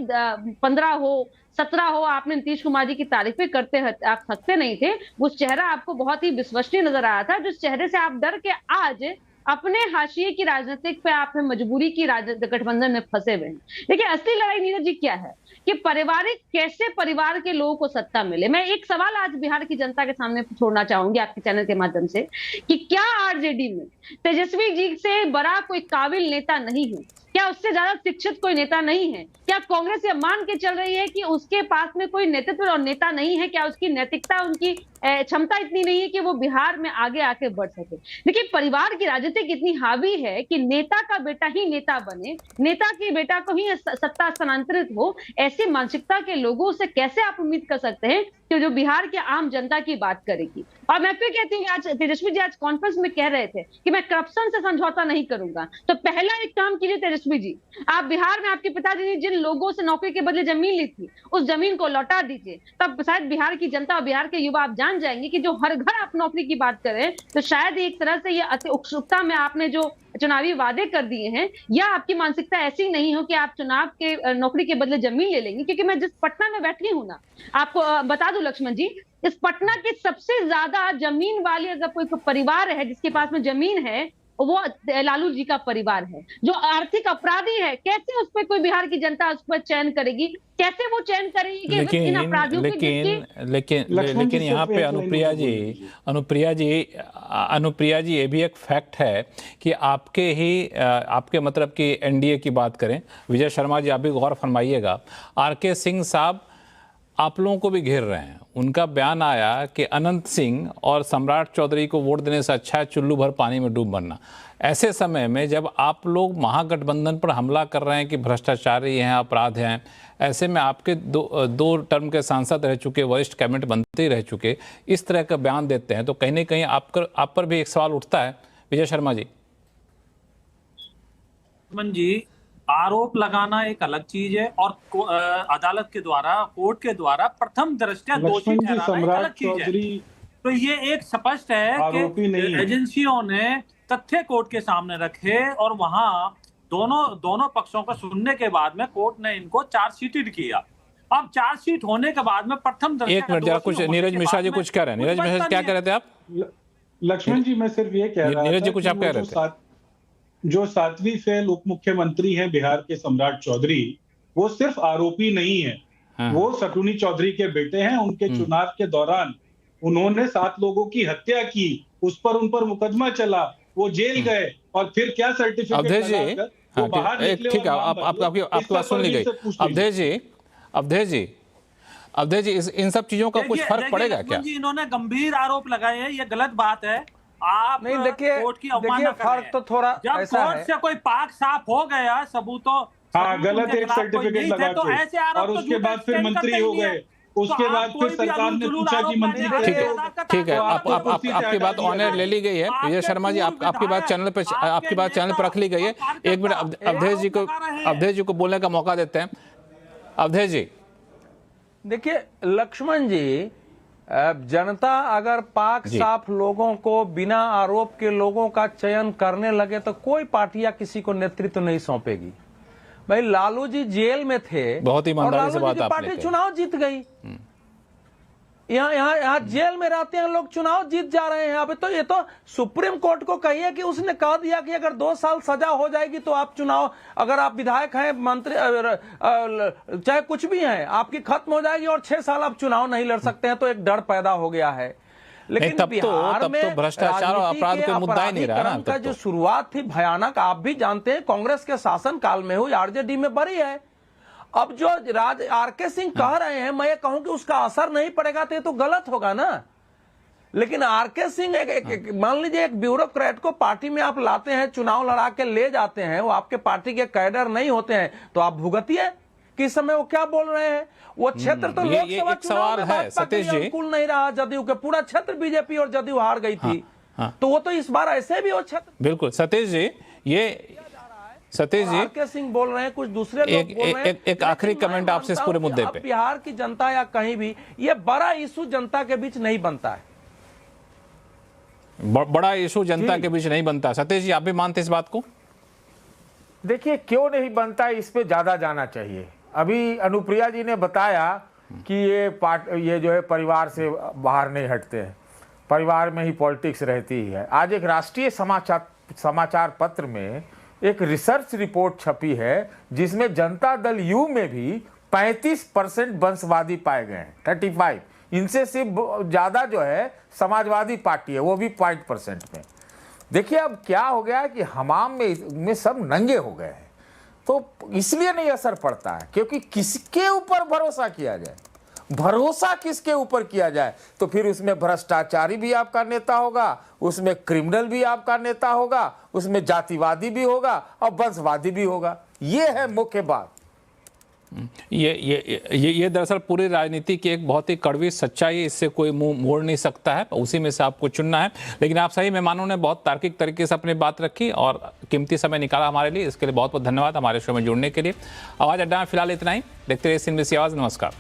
15 हो 17 हो, आपने नीतीश कुमार जी की तारीफें करते आप थकते नहीं थे। वो चेहरा आपको बहुत ही विश्वसनीय नजर आया था, जिस चेहरे से आप डर के आज अपने हाशिए की राजनीतिक पे आपने मजबूरी की गठबंधन में फंसे हुए हैं। देखिए, असली लड़ाई नीरज जी क्या है कि पारिवारिक, कैसे परिवार के लोगों को सत्ता मिले। मैं एक सवाल आज बिहार की जनता के सामने छोड़ना चाहूंगी आपके चैनल के माध्यम से कि क्या आरजेडी में तेजस्वी जी से बड़ा कोई काबिल नेता नहीं है? क्या उससे ज्यादा शिक्षित कोई नेता नहीं है? क्या कांग्रेस ये मान के चल रही है कि उसके पास में कोई नेतृत्व और नेता नहीं है? क्या उसकी नैतिकता, उनकी क्षमता इतनी नहीं है कि वो बिहार में आगे आके बढ़ सके। देखिए, परिवार की राजनीति इतनी हावी है कि नेता का बेटा ही नेता बने, नेता के बेटा को ही सत्ता स्थानांतरित हो, ऐसी मानसिकता के लोगों से कैसे आप उम्मीद कर सकते हैं कि जो बिहार की आम जनता की बात करेगी। और मैं फिर कहती हूँ, आज तेजस्वी जी आज कॉन्फ्रेंस में कह रहे थे कि मैं करप्शन से समझौता नहीं करूंगा, तो पहला एक काम कीजिए तेजस्वी जी, आप बिहार में आपके पिताजी ने जिन लोगों से नौकरी के बदले जमीन ली थी, उस जमीन को लौटा दीजिए। तब शायद बिहार की जनता और बिहार के युवा आप जान जाएंगे कि जो हर घर आप नौकरी की बात करें, तो शायद एक तरह से ये अति उत्सुकता में आपने जो चुनावी वादे कर दिए हैं, या आपकी मानसिकता ऐसी नहीं हो कि आप चुनाव के नौकरी के बदले जमीन ले लेंगे। क्योंकि मैं जिस पटना में बैठी हूं ना, आपको बता दूं लक्ष्मण जी, इस पटना के सबसे ज्यादा जमीन वाली अगर कोई परिवार है जिसके पास में जमीन है, वो लालू जी का परिवार है, जो आर्थिक अपराधी है। कैसे उस पर कोई बिहार की जनता उस पर चयन करेगी? कैसे वो चयन करेगी कि इन अपराधियों लेकिन यहाँ पे अनुप्रिया जी ये भी एक फैक्ट है कि आपके मतलब कि एनडीए की बात करें, विजय शर्मा जी आप भी गौर फरमाइएगा, आरके सिंह साहब आप लोगों को भी घेर रहे हैं। उनका बयान आया कि अनंत सिंह और सम्राट चौधरी को वोट देने से अच्छा है चुल्लू भर पानी में डूब मरना। ऐसे समय में जब आप लोग महागठबंधन पर हमला कर रहे हैं कि भ्रष्टाचारी हैं, अपराध हैं, ऐसे में आपके दो टर्म के सांसद रह चुके, वरिष्ठ कैबिनेट मंत्री रह चुके, इस तरह का बयान देते हैं तो कहीं ना कहीं आप पर भी एक सवाल उठता है। विजय शर्मा जी। जी, आरोप लगाना एक अलग चीज है और अदालत के द्वारा, कोर्ट के द्वारा प्रथम दृष्टया दोषी ठहराना एक अलग चीज है। तो ये एक स्पष्ट है कि एजेंसियों ने तथ्य कोर्ट के सामने रखे और वहां दोनों पक्षों को सुनने के बाद में कोर्ट ने इनको चार्जशीटेड किया। अब चार्जशीट होने के बाद में प्रथम दृष्टया, एक मिनट जरा, कुछ नीरज मिश्रा जी कुछ कह रहे हैं। नीरज मिश्रा जी क्या कह रहे थे आप? लक्ष्मण जी मैं सिर्फ ये कह रहा था, नीरज जी कुछ आप कह रहे थे। जो 7वीं फेल उप मुख्यमंत्री हैं बिहार के सम्राट चौधरी, वो सिर्फ आरोपी नहीं है, वो शकुनी चौधरी के बेटे हैं। उनके चुनाव के दौरान उन्होंने 7 लोगों की हत्या की, उस पर उन पर मुकदमा चला, वो जेल गए और फिर क्या सर्टिफिकेट ठीक है, आपकी बात सुन ली गई। अवधेश जी इन सब चीजों का कुछ फर्क पड़ेगा क्या? इन्होंने गंभीर आरोप लगाए हैं, ये गलत बात है। आप नहीं, देखिए कोर्ट की अवमानना कर रहे हैं। तो थोड़ा जब ऐसा कोर्ट से कोई पाक साफ हो गया, सबूतों गलत एक सर्टिफिकेट लगा तो ऐसे आरोप और उसके बाद फिर मंत्री हो गए, उसके बाद फिर सरकार ने पूछा कि मंत्री ठीक है, आपकी बात ऑनर ले ली गई है। विजय शर्मा जी आपकी बात चैनल पर रख ली गई है। एक मिनट अवधेश जी को बोलने का मौका देते हैं। अवधेश जी देखिए, लक्ष्मण जी, जनता अगर पाक साफ लोगों को, बिना आरोप के लोगों का चयन करने लगे तो कोई पार्टी या किसी को नेतृत्व नहीं सौंपेगी। भाई लालू जी जेल में थे, बहुत ईमानदारी से बात आपने पार्टी चुनाव जीत गई। यहाँ जेल में रहते हैं लोग, चुनाव जीत जा रहे हैं। अभी तो ये तो सुप्रीम कोर्ट को कहिए कि उसने कह दिया कि अगर 2 साल सजा हो जाएगी तो आप चुनाव, अगर आप विधायक हैं, मंत्री, चाहे कुछ भी हैं, आपकी खत्म हो जाएगी और 6 साल आप चुनाव नहीं लड़ सकते हैं। तो एक डर पैदा हो गया है। लेकिन तब तो भ्रष्टाचार और अपराध का मुद्दा ही नहीं रहा ना। का जो शुरुआत थी भयानक, आप भी जानते हैं, कांग्रेस के शासन काल में हुई, आरजेडी में बड़ी है। अब जो आरके सिंह कह रहे हैं, मैं ये कहूं कि उसका असर नहीं पड़ेगा तो ये तो गलत होगा ना। लेकिन आरके सिंह मान लीजिए एक ब्यूरोक्रेट को पार्टी में आप लाते हैं, चुनाव लड़ा के ले जाते हैं, वो आपके पार्टी के कैडर नहीं होते हैं, तो आप भुगतिए कि इस समय वो क्या बोल रहे हैं। वो क्षेत्र तो लोकसभा चुनाव में भाजपा के अनुकूल नहीं रहा, जदयू के पूरा क्षेत्र बीजेपी और जदयू हार गई थी। तो वो तो इस बार ऐसे भी वो क्षेत्र, बिल्कुल सतीश जी, सतीश जी आरके सिंह बोल रहे हैं, कुछ दूसरे लोग बोल रहे हैं। एक आखिरी कमेंट आपसे इस पूरे मुद्दे पे। बिहार की जनता या कहीं भी ये बड़ा इशू जनता के बीच नहीं बनता है, बड़ा इशू जनता के बीच नहीं बनता। सतीश जी आप भी मानते इस बात को? देखिए, क्यों नहीं बनता, इस पे ज्यादा जाना चाहिए। अभी अनुप्रिया जी ने बताया कि ये जो है परिवार से बाहर नहीं हटते हैं, परिवार में ही पॉलिटिक्स रहती है। आज एक राष्ट्रीय समाचार पत्र में एक रिसर्च रिपोर्ट छपी है जिसमें जनता दल यू में भी 35% वंशवादी पाए गए हैं, 35। इनसे सिर्फ ज्यादा जो है समाजवादी पार्टी है, वो भी 5% में। देखिए अब क्या हो गया है कि हमाम में सब नंगे हो गए हैं, तो इसलिए नहीं असर पड़ता है क्योंकि किसके ऊपर भरोसा किया जाए। भरोसा किसके ऊपर किया जाए? तो फिर उसमें भ्रष्टाचारी भी आपका नेता होगा, उसमें क्रिमिनल भी आपका नेता होगा, उसमें जातिवादी भी होगा और वंशवादी भी होगा। ये है मुख्य बात। ये दरअसल पूरी राजनीति की एक बहुत ही कड़वी सच्चाई है, इससे कोई मुंह मोड़ नहीं सकता है, उसी में से आपको चुनना है। लेकिन आप सही मेहमानों ने बहुत तार्किक तरीके से अपनी बात रखी और कीमती समय निकाला हमारे लिए, इसके लिए बहुत बहुत धन्यवाद हमारे शो में जुड़ने के लिए। आवाज अड्डा में फिलहाल इतना ही। देखते रहिए CNBC आवाज। नमस्कार।